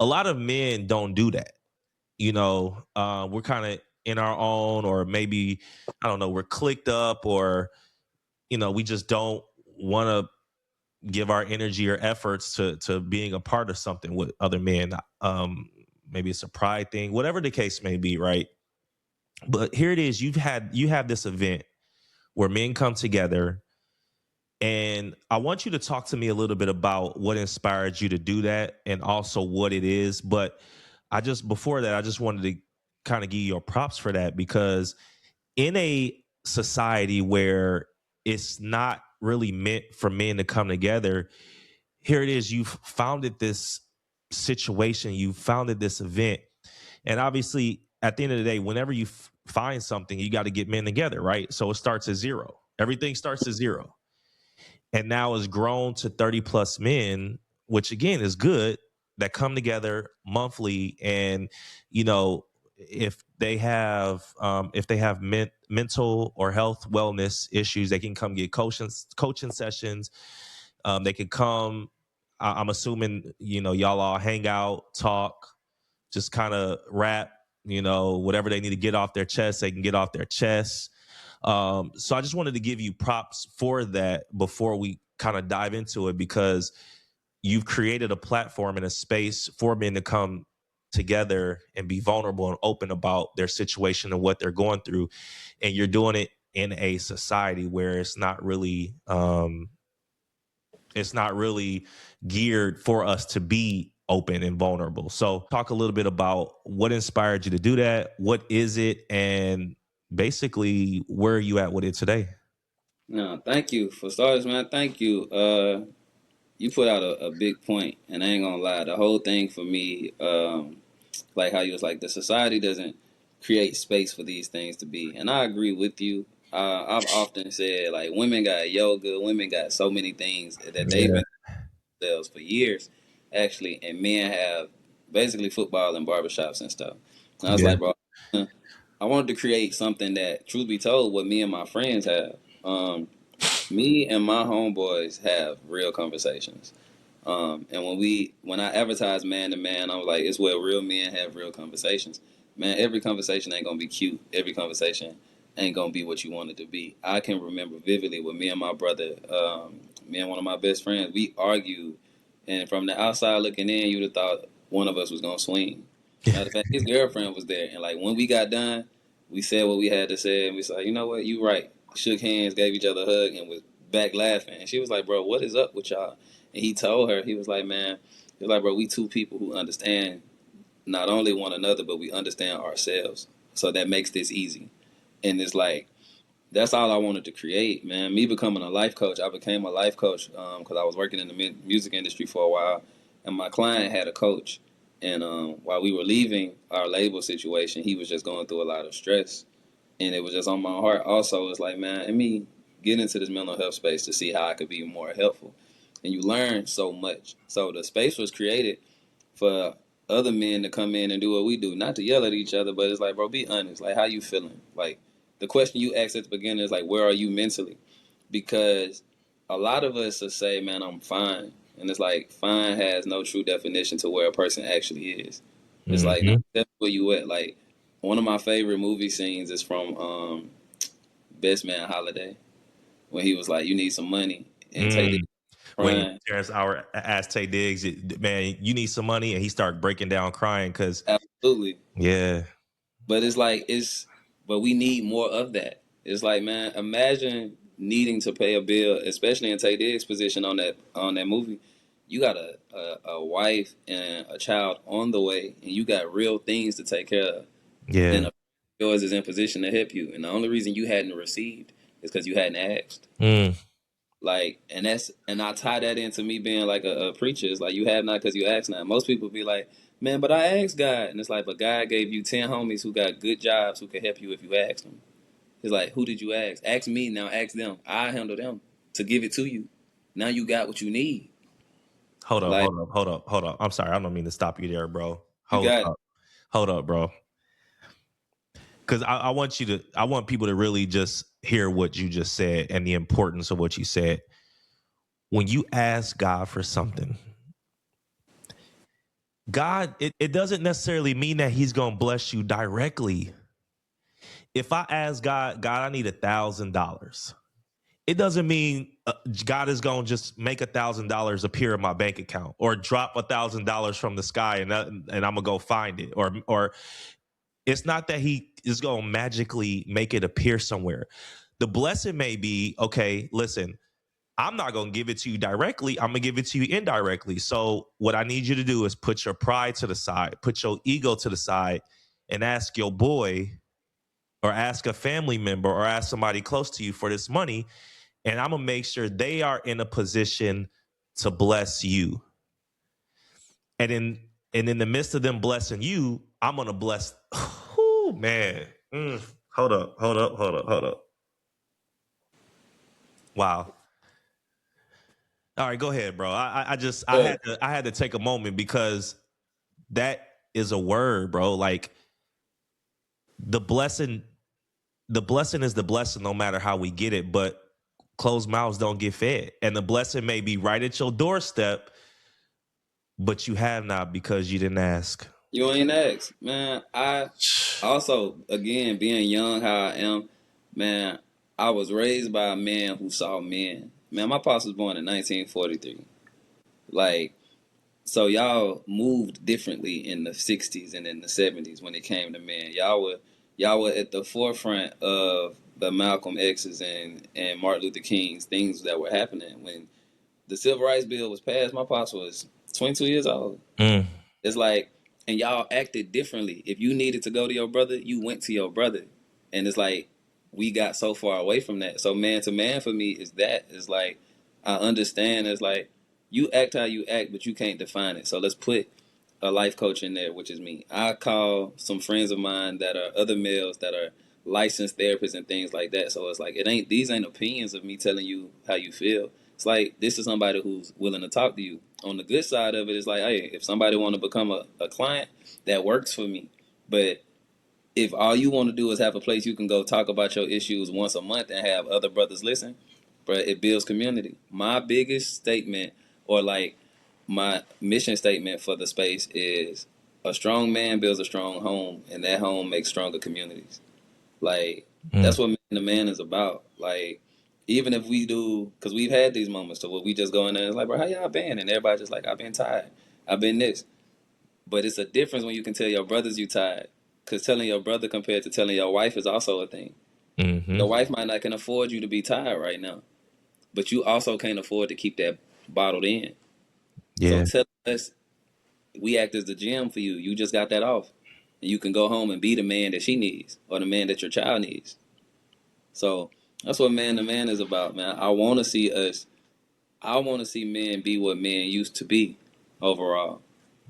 A lot of men don't do that. We're kind of in our own, or maybe I don't know, we're clicked up, or we just don't want to give our energy or efforts to being a part of something with other men. Maybe it's a pride thing, whatever the case may be, right? But here it is. You have this event where men come together, and I want you to talk to me a little bit about what inspired you to do that, and also what it is. But before that, I just wanted to kind of give you your props for that, because in a society where it's not really meant for men to come together, here it is. You've founded this situation, you founded this event. And obviously, at the end of the day, whenever you find something, you got to get men together, right? So it starts at zero. Everything starts at zero. And now it's grown to 30 plus men, which again is good, that come together monthly. And, if they have mental or health wellness issues, they can come get coaching sessions. They can come. I'm assuming, y'all all hang out, talk, just kind of rap, whatever they need to get off their chest, they can get off their chest. So I just wanted to give you props for that before we kind of dive into it, because you've created a platform and a space for men to come together and be vulnerable and open about their situation and what they're going through. And you're doing it in a society where it's not really geared for us to be open and vulnerable. So talk a little bit about what inspired you to do that. What is it? And basically, where are you at with it today? No, thank you for starters, man. Thank you. You put out a big point, and I ain't gonna lie. The whole thing for me, like how you was like, the society doesn't create space for these things to be, and I agree with you. I've often said like women got yoga, women got so many things that they've Yeah. been themselves for years, actually, and men have basically football and barbershops and stuff. And I was Yeah. like, bro, I wanted to create something that, truth be told, what me and my friends have. Me and my homeboys have real conversations. And when I advertise man to man, I'm like, it's where real men have real conversations. Man, every conversation ain't gonna be cute. Every conversation ain't gonna be what you want it to be. I can remember vividly with me and my brother, me and one of my best friends, we argued, and from the outside looking in, you'd have thought one of us was gonna swing. Matter of fact, his girlfriend was there, and like when we got done, we said what we had to say, and we said, you know what, you right. Shook hands, gave each other a hug, and was back laughing. And she was like, bro, what is up with y'all? And he told her, he was like, man, he was like, bro, we two people who understand not only one another, but we understand ourselves. So that makes this easy. And it's like, that's all I wanted to create, man. Me becoming a life coach, I became a life coach because I was working in the music industry for a while. And my client had a coach. And while we were leaving our label situation, he was just going through a lot of stress. And it was just on my heart. Also, it's like, man, let me get into this mental health space to see how I could be more helpful. And you learn so much. So the space was created for other men to come in and do what we do, not to yell at each other, but it's like, bro, be honest. Like, how you feeling? Like, the question you asked at the beginning is like, where are you mentally? Because a lot of us will say, man, I'm fine. And it's like, fine has no true definition to where a person actually is. It's like, no, Mm-hmm. that's where you at. Like, one of my favorite movie scenes is from Best Man Holiday, when he was like, you need some money. And Tay Mm. Diggs When crying. Terrence Howard asked Tay Diggs, man, you need some money, and he started breaking down crying because, Absolutely. yeah, But it's like but we need more of that. It's like, man, imagine needing to pay a bill, especially in Tay Diggs' position on that movie. You got a wife and a child on the way, and you got real things to take care of. yeah. And a yours is in position to help you, and the only reason you hadn't received is because you hadn't asked. Mm. Like, and I tie that into me being like a preacher. It's like, you have not because you ask not. Most people be like, man, but I asked God, and it's like, but God gave you 10 homies who got good jobs who can help you if you ask them. It's like, who did you ask? Ask me, now ask them. I handle them to give it to you. Now you got what you need. Hold up, Like, hold up, hold up, hold up. I'm sorry, I don't mean to stop you there, bro. you got it. Hold up, bro. Because I want people to really just hear what you just said and the importance of what you said. When you ask God for something, God, it doesn't necessarily mean that he's going to bless you directly. If I ask God, I need $1,000. It doesn't mean God is going to just make $1,000 appear in my bank account or drop $1,000 from the sky and I'm going to go find it. Or it's not that he is going to magically make it appear somewhere. The blessing may be, okay, listen, I'm not going to give it to you directly. I'm going to give it to you indirectly. So what I need you to do is put your pride to the side, put your ego to the side, and ask your boy or ask a family member or ask somebody close to you for this money. And I'm going to make sure they are in a position to bless you. And in the midst of them blessing you, I'm going to bless. Oh, man. Hold up. Wow. All right, go ahead, bro. But I had to take a moment because that is a word, bro. Like the blessing is the blessing no matter how we get it. But closed mouths don't get fed. And the blessing may be right at your doorstep, but you have not because you didn't ask. You ain't asked, man. I also, again, being young, how I am, man. I was raised by a man who saw men. Man, my pops was born in 1943. Like, so y'all moved differently in the 60s and in the 70s when it came to men. Y'all were at the forefront of the Malcolm X's and Martin Luther King's things that were happening when the Civil Rights Bill was passed. My pops was 22 years old. Mm. It's like, and y'all acted differently. If you needed to go to your brother, you went to your brother. And it's like, we got so far away from that. So man to man for me is that. It's like, I understand. It's like, you act how you act, but you can't define it. So let's put a life coach in there, which is me. I call some friends of mine that are other males that are licensed therapists and things like that. So it's like, these ain't opinions of me telling you how you feel. It's like, this is somebody who's willing to talk to you. On the good side of it, it's like, hey, if somebody want to become a client, that works for me. But if all you want to do is have a place you can go talk about your issues once a month and have other brothers listen, but it builds community. My biggest statement, or like my mission statement for the space, is a strong man builds a strong home, and that home makes stronger communities. Like, Mm. that's what man to man is about. Like, even if we do, because we've had these moments to where we just go in there and it's like, bro, how y'all been? And everybody just like, I've been tired. I've been this. But it's a difference when you can tell your brothers you tired. Because telling your brother compared to telling your wife is also a thing. Mm-hmm. Your wife might not can afford you to be tired right now, but you also can't afford to keep that bottled in. So Yeah. tell us, we act as the gym for you. You just got that off. And you can go home and be the man that she needs or the man that your child needs. So that's what man to man is about, man. I want to see men be what men used to be overall.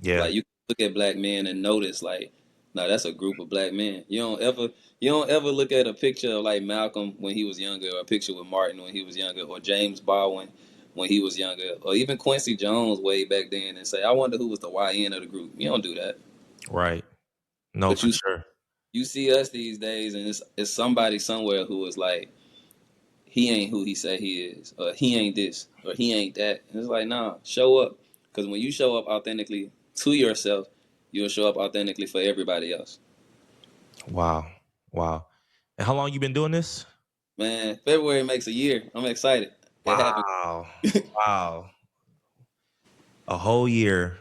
Yeah. Like, you look at black men and notice, like, no, that's a group of black men. You don't ever look at a picture of like Malcolm when he was younger, or a picture with Martin when he was younger, or James Baldwin when he was younger, or even Quincy Jones way back then, and say, I wonder who was the YN of the group. You don't do that. Right. No, But for sure. you see us these days, and it's somebody somewhere who is like, he ain't who he say he is, or he ain't this, or he ain't that. And it's like, nah, show up. Because when you show up authentically to yourself, you'll show up authentically for everybody else. Wow. Wow. And how long you been doing this? Man, February makes a year. I'm excited. It happened. Wow. Wow. A whole year.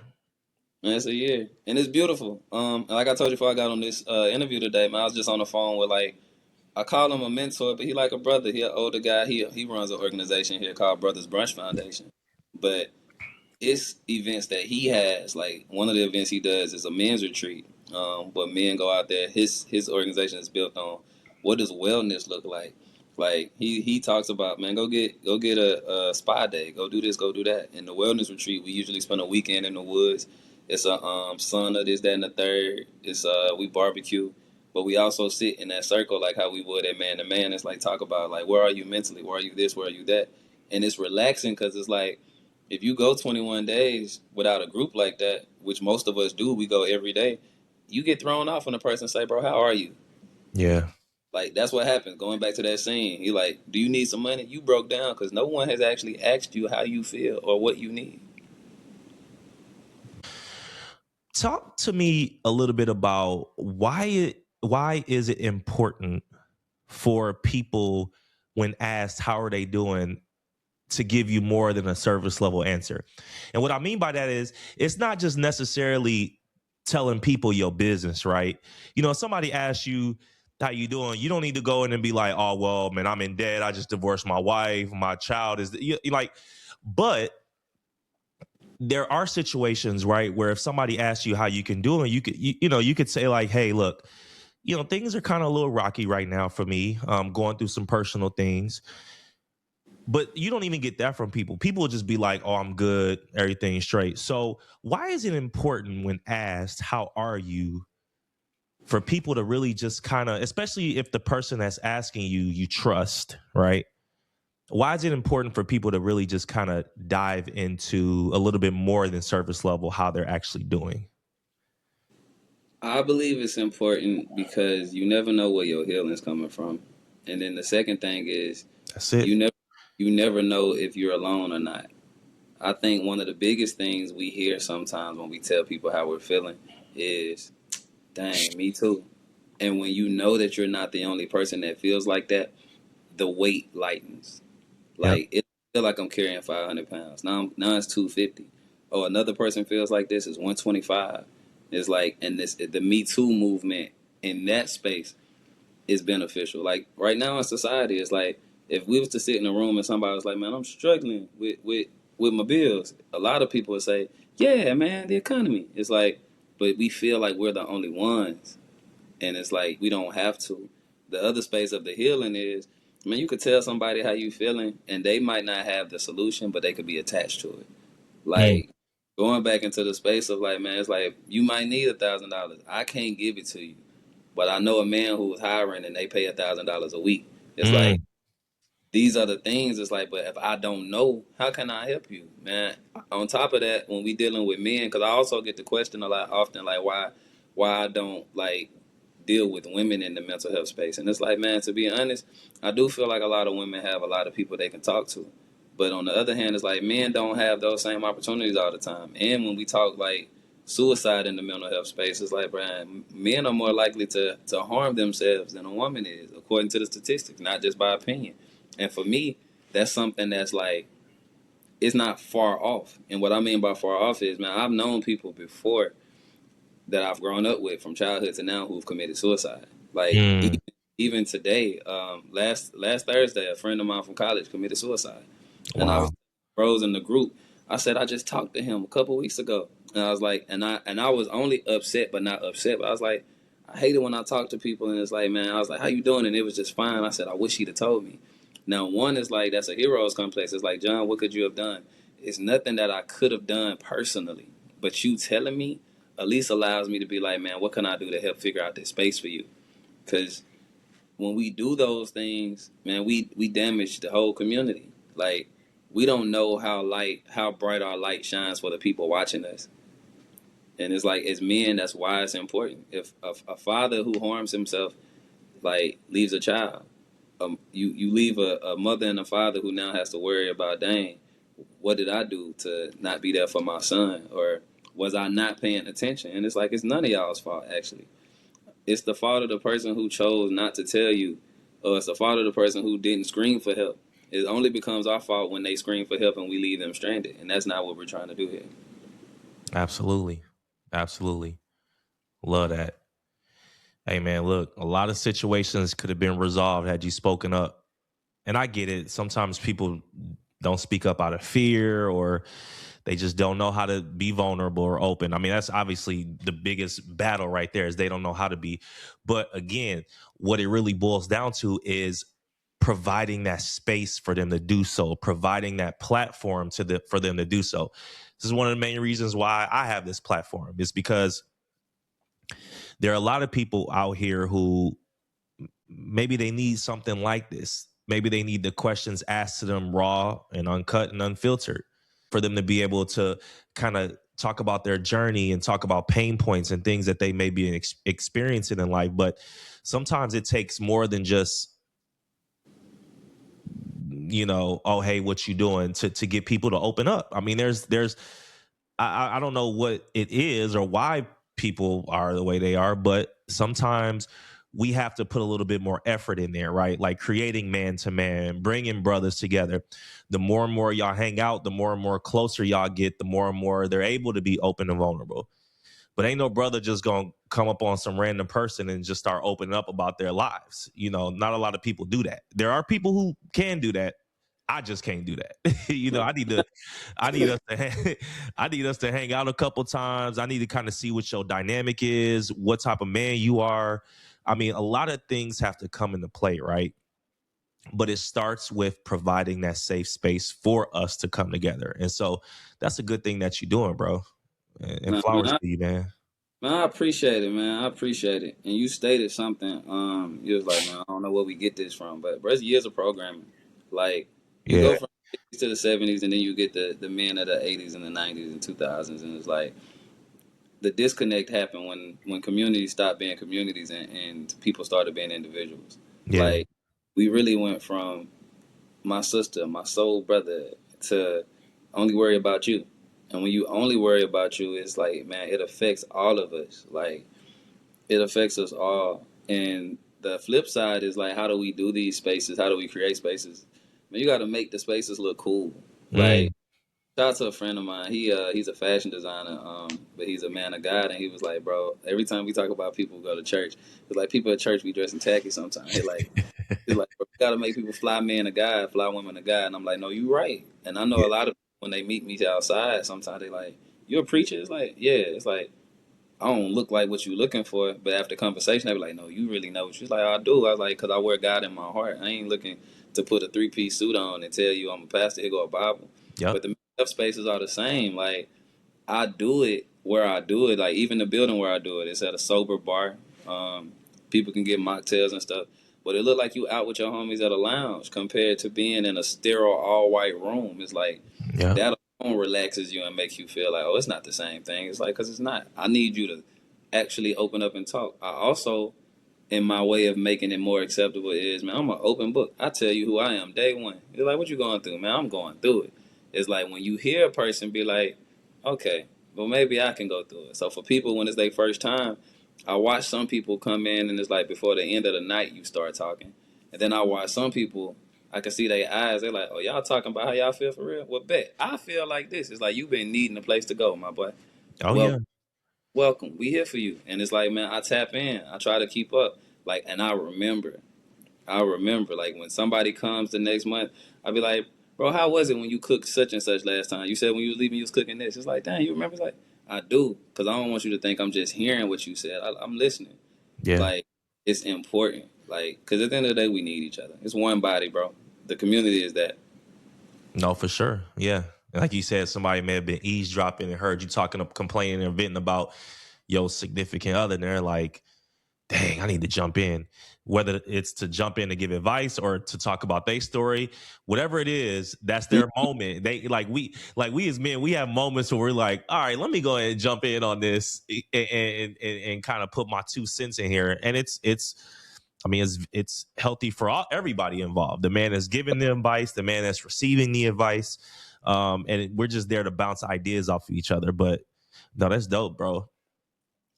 Man, it's a year. And it's beautiful. And like I told you before I got on this interview today, man, I was just on the phone with, like, I call him a mentor, but he like a brother. He an older guy. He runs an organization here called Brothers Brunch Foundation. But it's events that he has. Like, one of the events he does is a men's retreat. But men go out there. His organization is built on what does wellness look like. Like, he talks about, man, go get a spa day. Go do this. Go do that. In the wellness retreat, we usually spend a weekend in the woods. It's a sauna, this, that, and the third. It's we barbecue, but we also sit in that circle like how we would at man to man. It's like, talk about, like, where are you mentally? Where are you this? Where are you that? And it's relaxing because it's like, if you go 21 days without a group like that, which most of us do, we go every day, you get thrown off when a person say, bro, how are you? Yeah. Like, that's what happens. Going back to that scene, he like, do you need some money? You broke down because no one has actually asked you how you feel or what you need. Talk to me a little bit about why is it important for people when asked how are they doing to give you more than a service level answer. And what I mean by that is it's not just necessarily telling people your business, right? You know, if somebody asks you how you doing, you don't need to go in and be like, oh, well, man, I'm in debt. I just divorced my wife. My child is you like, but there are situations, right, where if somebody asks you how you can do it, you could say like, hey, look, things are kind of a little rocky right now for me. Going through some personal things. But you don't even get that from people. People will just be like, oh, I'm good, everything's straight. So why is it important when asked, how are you, for people to really just kind of, especially if the person that's asking you trust, right? Why is it important for people to really just kind of dive into a little bit more than surface level how they're actually doing? I believe it's important because you never know where your healing's coming from. And then the second thing is, That's it. you never you never know if you're alone or not. I think one of the biggest things we hear sometimes when we tell people how we're feeling is, dang, me too. And when you know that you're not the only person that feels like that, the weight lightens. Yep. Like it feel like I'm carrying 500 pounds. Now it's 250. Oh, another person feels like this is 125. It's like, and this the Me Too movement in that space is beneficial. Like right now in society, it's like if we was to sit in a room and somebody was like, "Man, I'm struggling with my bills," a lot of people would say, "Yeah, man, the economy." It's like, but we feel like we're the only ones, and it's like we don't have to. The other space of the healing is, I mean, you could tell somebody how you feeling, and they might not have the solution, but they could be attached to it. Mm. Like going back into the space of like, man, it's like you might need $1,000. I can't give it to you, but I know a man who's hiring and they pay $1,000 a week. It's like Mm. these are the things. It's like, but if I don't know, how can I help you, man? On top of that, when we dealing with men, because I also get the question a lot often, like why I don't like deal with women in the mental health space. And it's like, man, to be honest, I do feel like a lot of women have a lot of people they can talk to. But on the other hand, it's like men don't have those same opportunities all the time. And when we talk like suicide in the mental health space, it's like, Brian, men are more likely to harm themselves than a woman is, according to the statistics, not just by opinion. And for me, that's something that's like, it's not far off. And what I mean by far off is, man, I've known people before that I've grown up with from childhood to now who've committed suicide. Like Mm. even today, last Thursday, a friend of mine from college committed suicide, and I was Wow. bros in the group. I said I just talked to him a couple weeks ago, and I was like, and I was only upset, but not upset. But I was like, I hate it when I talk to people, and it's like, man, I was like, how you doing? And it was just fine. I said, I wish he'd have told me. Now, one is like that's a hero's complex. It's like, John, what could you have done? It's nothing that I could have done personally, but you telling me at least allows me to be like, man, what can I do to help figure out this space for you? Because when we do those things, man, we damage the whole community. Like we don't know how bright our light shines for the people watching us. And it's like as men, that's why it's important. If a father who harms himself like leaves a child, you leave a mother and a father who now has to worry about, dang, what did I do to not be there for my son, or was I not paying attention? And it's like it's none of y'all's fault actually. It's the fault of the person who chose not to tell you, or it's the fault of the person who didn't scream for help. It only becomes our fault when they scream for help and we leave them stranded, and that's not what we're trying to do here. Absolutely. Absolutely. Love that. Hey man, look, a lot of situations could have been resolved had you spoken up. And I get it. Sometimes people don't speak up out of fear, or they just don't know how to be vulnerable or open. I mean, that's obviously the biggest battle right there, is they don't know how to be. But again, what it really boils down to is providing that space for them to do so, providing that platform for them to do so. This is one of the main reasons why I have this platform, is because there are a lot of people out here who maybe they need something like this. Maybe they need the questions asked to them raw and uncut and unfiltered, for them to be able to kind of talk about their journey and talk about pain points and things that they may be experiencing in life. But sometimes it takes more than just, oh, hey, what you doing, to get people to open up. I mean, there's I don't know what it is or why people are the way they are, but sometimes we have to put a little bit more effort in there, right? Like creating man to man, bringing brothers together. The more and more y'all hang out, the more and more closer y'all get, the more and more they're able to be open and vulnerable. But ain't no brother just gonna come up on some random person and just start opening up about their lives. Not a lot of people do that. There are people who can do that. I just can't do that. I need us to I need us to hang out a couple times. I need to kind of see what your dynamic is, what type of man you are. I mean, a lot of things have to come into play, right? But it starts with providing that safe space for us to come together. And so that's a good thing that you're doing, bro. And Nah, man, flowers to you, man. I appreciate it, man. I appreciate it. And you stated something. You was like, man, I don't know where we get this from, but bro, it's years of programming. Like you Yeah. go from the 60s to the 70s, and then you get the men of the 80s and the 90s and 2000s, and it's like the disconnect happened when communities stopped being communities and people started being individuals. Yeah. Like we really went from my sister, my soul brother, to only worry about you. And when you only worry about you, it's like, man, it affects all of us. Like, it affects us all. And the flip side is like, how do we do these spaces? How do we create spaces? Man, you got to make the spaces look cool. Mm. Like, shout out to a friend of mine. He's a fashion designer, but he's a man of God. And he was like, bro, every time we talk about people who go to church, it's like people at church be dressing tacky sometimes. He's like, bro, you got to make people fly men of God, fly women of God. And I'm like, no, you right. And I know Yeah. a lot of people, when they meet me outside, sometimes they like, you a preacher? It's like, yeah. It's like, I don't look like what you looking for, but after conversation, they be like, "No, you really know what you." She's like, "I do." I was like, "Cause I wear God in my heart. I ain't looking to put a 3-piece suit on and tell you I'm a pastor. Here go a Bible." Yep. But the makeup spaces are the same. Like, I do it where I do it. Like, even the building where I do it, it's at a sober bar. Um, People can get mocktails and stuff, but it look like you out with your homies at a lounge compared to being in a sterile all white room. It's like Yeah. that alone relaxes you and makes you feel like, oh, it's not the same thing. It's like, because it's not. I need you to actually open up and talk. I also, in my way of making it more acceptable, is, man, I'm an open book. I tell you who I am day one. You're like, what you going through, man? I'm going through it. It's like when you hear a person be like, okay, well, maybe I can go through it. So for people, when it's their first time, I watch some people come in and it's like before the end of the night, you start talking. And then I watch some people, I can see their eyes. They're like, oh, y'all talking about how y'all feel for real? Well, bet. I feel like this. It's like you've been needing a place to go, my boy. Oh Well, yeah. welcome. We here for you. And it's like, man, I tap in. I try to keep up. Like, and I remember. Like when somebody comes the next month, I'll be like, bro, how was it when you cooked such and such last time? You said when you was leaving, you was cooking this. It's like, dang, you remember? It's like, I do, because I don't want you to think I'm just hearing what you said. I'm listening. Yeah. Like, it's important. Like, because at the end of the day, we need each other. It's one body, bro. The community is that. No, for sure. Yeah. Like you said, somebody may have been eavesdropping and heard you talking, complaining, and venting about your significant other. And they're like, dang, I need to jump in. Whether it's to jump in to give advice or to talk about their story, whatever it is, that's their moment. They like we as men, we have moments where we're like, all right, let me go ahead and jump in on this and kind of put my 2 cents in here. And I mean, it's healthy for everybody involved. The man that's giving the advice, the man that's receiving the advice, and we're just there to bounce ideas off of each other. But no, that's dope, bro.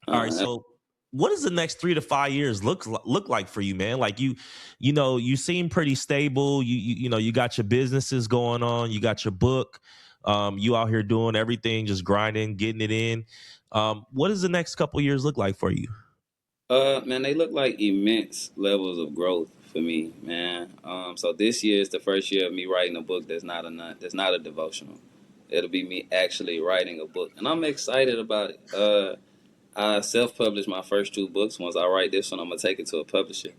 All right, Uh, so what does the next 3 to 5 years look like for you, man? Like you seem pretty stable. You got your businesses going on. You got your book. You out here doing everything, just grinding, getting it in. What does the next couple years look like for you? Man, they look like immense levels of growth for me, man. So this year is the first year of me writing a book that's not a devotional. It'll be me actually writing a book, and I'm excited about it. I self-published my first 2 books. Once I write this one, I'm gonna take it to a publisher,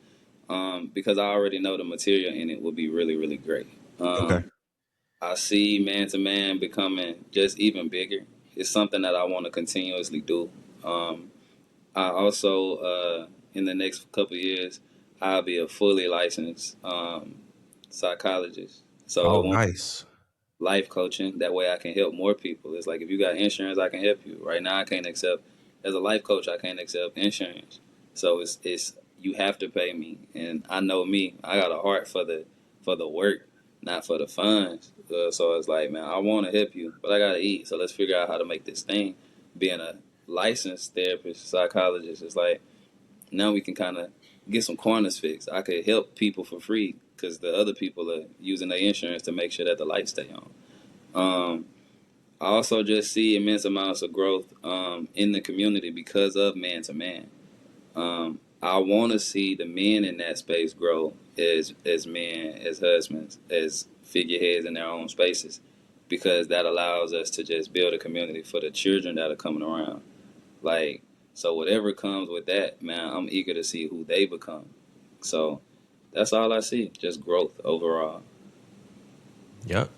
because I already know the material in it will be really, really great. Okay. I see man to man becoming just even bigger. It's something that I want to continuously do. Um, I also, in the next couple of years, I'll be a fully licensed psychologist. So it Oh, won't nice. life coaching. That way I can help more people. It's like if you got insurance, I can help you. Right now, I can't accept, as a life coach, I can't accept insurance. So it's you have to pay me. And I know me, I got a heart for the work, not for the funds. So it's like, man, I want to help you, but I got to eat. So let's figure out how to make this thing. Being a licensed therapist, psychologist, it's like, now we can kind of get some corners fixed. I could help people for free because the other people are using their insurance to make sure that the lights stay on. Um, I also just see immense amounts of growth in the community because of man to man. I want to see the men in that space grow as men, as husbands, as figureheads in their own spaces, because that allows us to just build a community for the children that are coming around. Like, so whatever comes with that, man, I'm eager to see who they become. So that's all I see, just growth overall. Yep.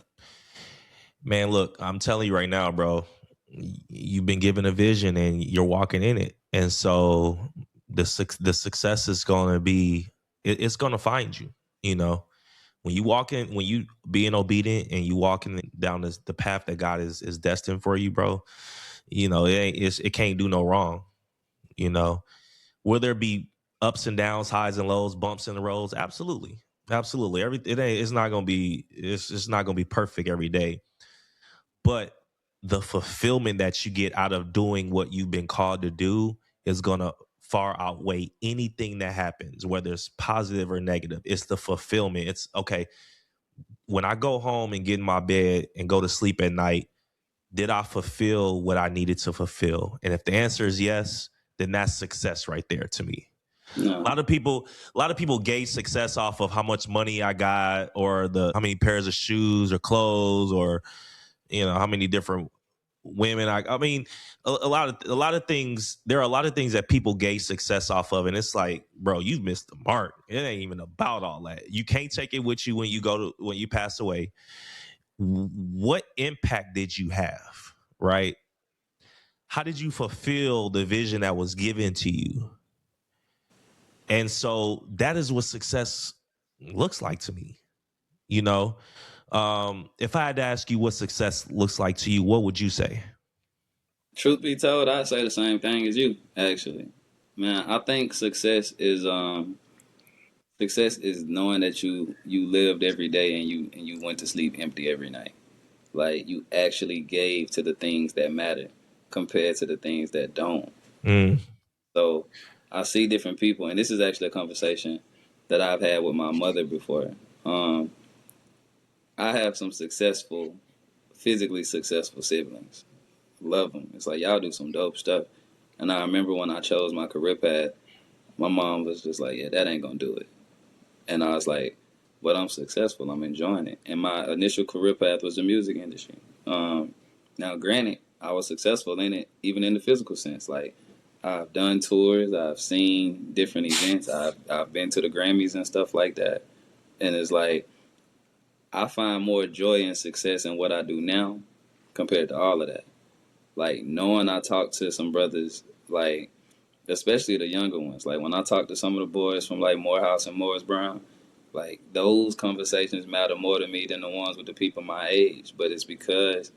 Man, look, I'm telling you right now, bro, you've been given a vision and you're walking in it. And so the success is going to be, it's going to find you, you know. When you walk in, when you being obedient and you walking down the path that God is destined for you, bro, it can't do no wrong, you know. Will there be ups and downs, highs and lows, bumps in the roads? Absolutely. Absolutely. It's not gonna be it's not gonna be perfect every day. But the fulfillment that you get out of doing what you've been called to do is gonna far outweigh anything that happens, whether it's positive or negative. It's the fulfillment. It's okay. When I go home and get in my bed and go to sleep at night, did I fulfill what I needed to fulfill? And if the answer is yes, then that's success right there to me. A No, lot of people, a lot of people gauge success off of how much money I got, or the how many pairs of shoes or clothes, or how many different women. I mean, a lot of things. There are a lot of things that people gauge success off of, and it's like, bro, you missed the mark. It ain't even about all that. You can't take it with you when you pass away. What impact did you have? Right? How did you fulfill the vision that was given to you? And so that is what success looks like to me. You know, if I had to ask you what success looks like to you, what would you say? truth be told, I say the same thing as you. Actually, man, I think success is knowing that you lived every day and you went to sleep empty every night. Like you actually gave to the things that matter compared to the things that don't. Mm, So I see different people, and this is actually a conversation that I've had with my mother before. Um, I have some physically successful siblings. Love them. It's like y'all do some dope stuff. And I remember when I chose my career path, my mom was just like, "Yeah, that ain't gonna do it." And I was like, "But I'm successful. I'm enjoying it." And my initial career path was the music industry. Now, granted, I was successful in it, even in the physical sense. Like I've done tours, I've seen different events, I've been to the Grammys and stuff like that. And it's like I find more joy and success in what I do now compared to all of that. Like knowing I talk to some brothers, like especially the younger ones. Like when I talk to some of the boys from like Morehouse and Morris Brown, like those conversations matter more to me than the ones with the people my age. But it's because,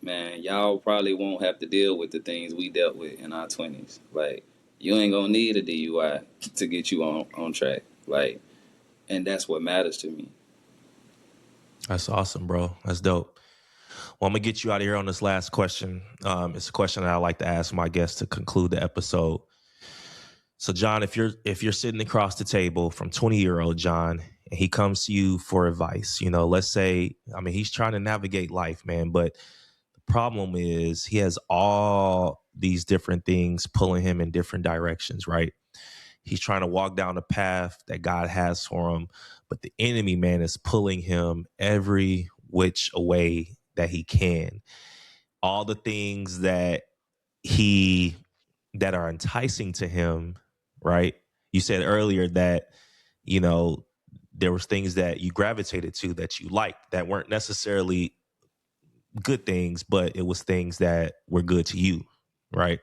man, y'all probably won't have to deal with the things we dealt with in our 20s. Like you ain't gonna need a DUI to get you on track. Like, and that's what matters to me. that's awesome, bro. That's dope. Well, I'm gonna get you out of here on this last question. It's a question that I like to ask my guests to conclude the episode. So, John, if you're sitting across the table from 20-year-old John, and he comes to you for advice, let's say, I mean, he's trying to navigate life, man, but the problem is he has all these different things pulling him in different directions, right? He's trying to walk down the path that God has for him, but the enemy, man, is pulling him every which way that he can. All the things he that are enticing to him, right? You said earlier that, you know, there was things that you gravitated to that you liked that weren't necessarily good things, but it was things that were good to you, right?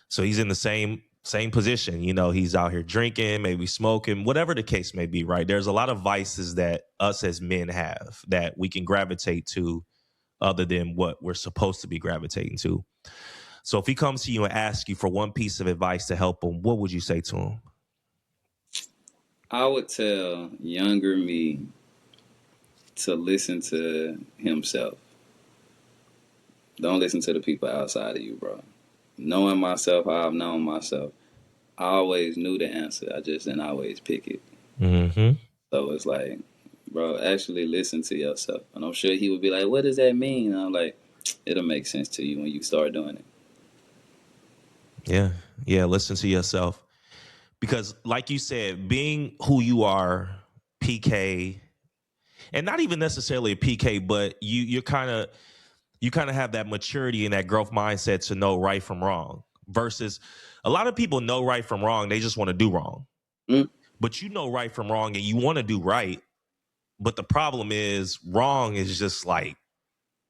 So he's in the same position. He's out here drinking, maybe smoking, whatever the case may be, right? There's a lot of vices that us as men have that we can gravitate to other than what we're supposed to be gravitating to. So if he comes to you and asks you for one piece of advice to help him, what would you say to him? I would tell younger me to listen to himself. Don't listen to the people outside of you, bro. Knowing myself, how I've known myself, I always knew the answer. I just didn't always pick it. Mm-hmm. So it's like, bro, actually listen to yourself. And I'm sure he would be like, what does that mean? And I'm like, it'll make sense to you when you start doing it. Yeah. Yeah. Listen to yourself. Because like you said, being who you are, PK, and not even necessarily a PK, but you kind of have that maturity and that growth mindset to know right from wrong. Versus a lot of people know right from wrong, they just want to do wrong. Mm, But you know right from wrong and you want to do right. But the problem is wrong is just like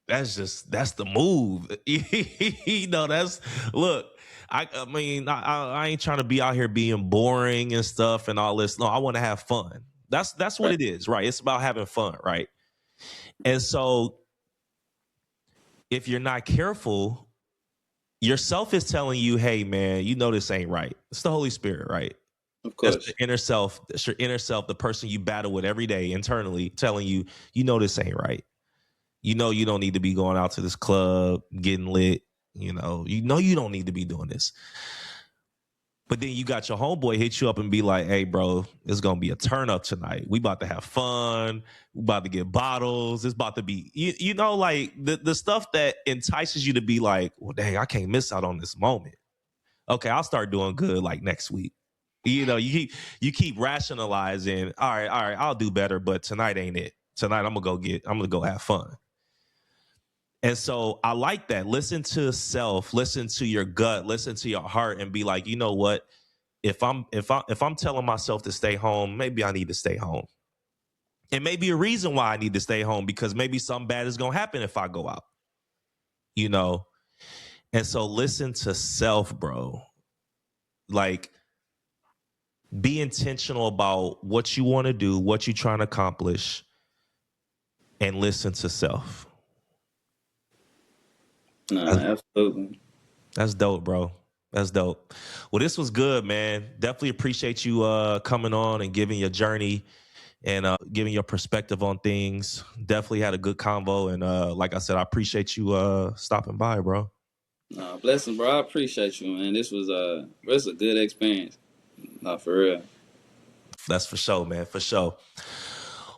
that's the move. That's look. I mean, I ain't trying to be out here being boring and stuff and all this. No, I want to have fun. That's what right. it is, right? It's about having fun, right? And so if you're not careful, yourself is telling you, hey man, this ain't right. It's the Holy Spirit, right? Of That's course. the inner self. That's your inner self, the person you battle with every day internally, telling you, you know, this ain't right. You know, you don't need to be going out to this club, getting lit. You don't need to be doing this. But then you got your homeboy hit you up and be like, hey, bro, it's going to be a turn up tonight. We about to have fun. We about to get bottles. It's about to be, like the stuff that entices you to be like, well, dang, I can't miss out on this moment. Okay, I'll start doing good like next week. You keep rationalizing. All right, I'll do better, but tonight ain't it. Tonight I'm gonna go have fun. And so I like that. Listen to self, listen to your gut, listen to your heart, and be like, you know what? If I'm telling myself to stay home, maybe I need to stay home. And maybe a reason why I need to stay home, because maybe something bad is gonna happen if I go out. You know? And so listen to self, bro. Like, be intentional about what you want to do, what you're trying to accomplish, and listen to self. No, That's, absolutely. that's dope, bro. That's dope. Well, this was good, man. Definitely appreciate you coming on and giving your journey and giving your perspective on things. Definitely had a good convo. And like I said, I appreciate you stopping by, bro. No, blessing, bro. I appreciate you, man. This was a good experience. No, for real. That's for sure, man. For sure.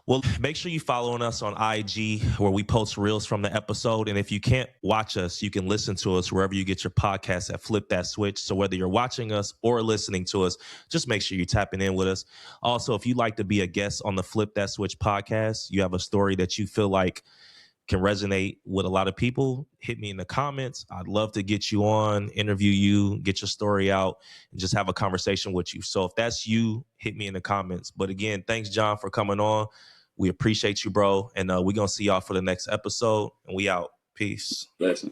Well, make sure you following us on IG where we post reels from the episode. And if you can't watch us, you can listen to us wherever you get your podcasts at Flip That Switch. So whether you're watching us or listening to us, just make sure you're tapping in with us. Also, if you'd like to be a guest on the Flip That Switch podcast, you have a story that you feel like can resonate with a lot of people, hit me in the comments. I'd love to get you on, interview you, get your story out, and just have a conversation with you. So if that's you, hit me in the comments. But again, thanks, John, for coming on. We appreciate you, bro. And we're going to see y'all for the next episode. And we out. Peace. Blessing.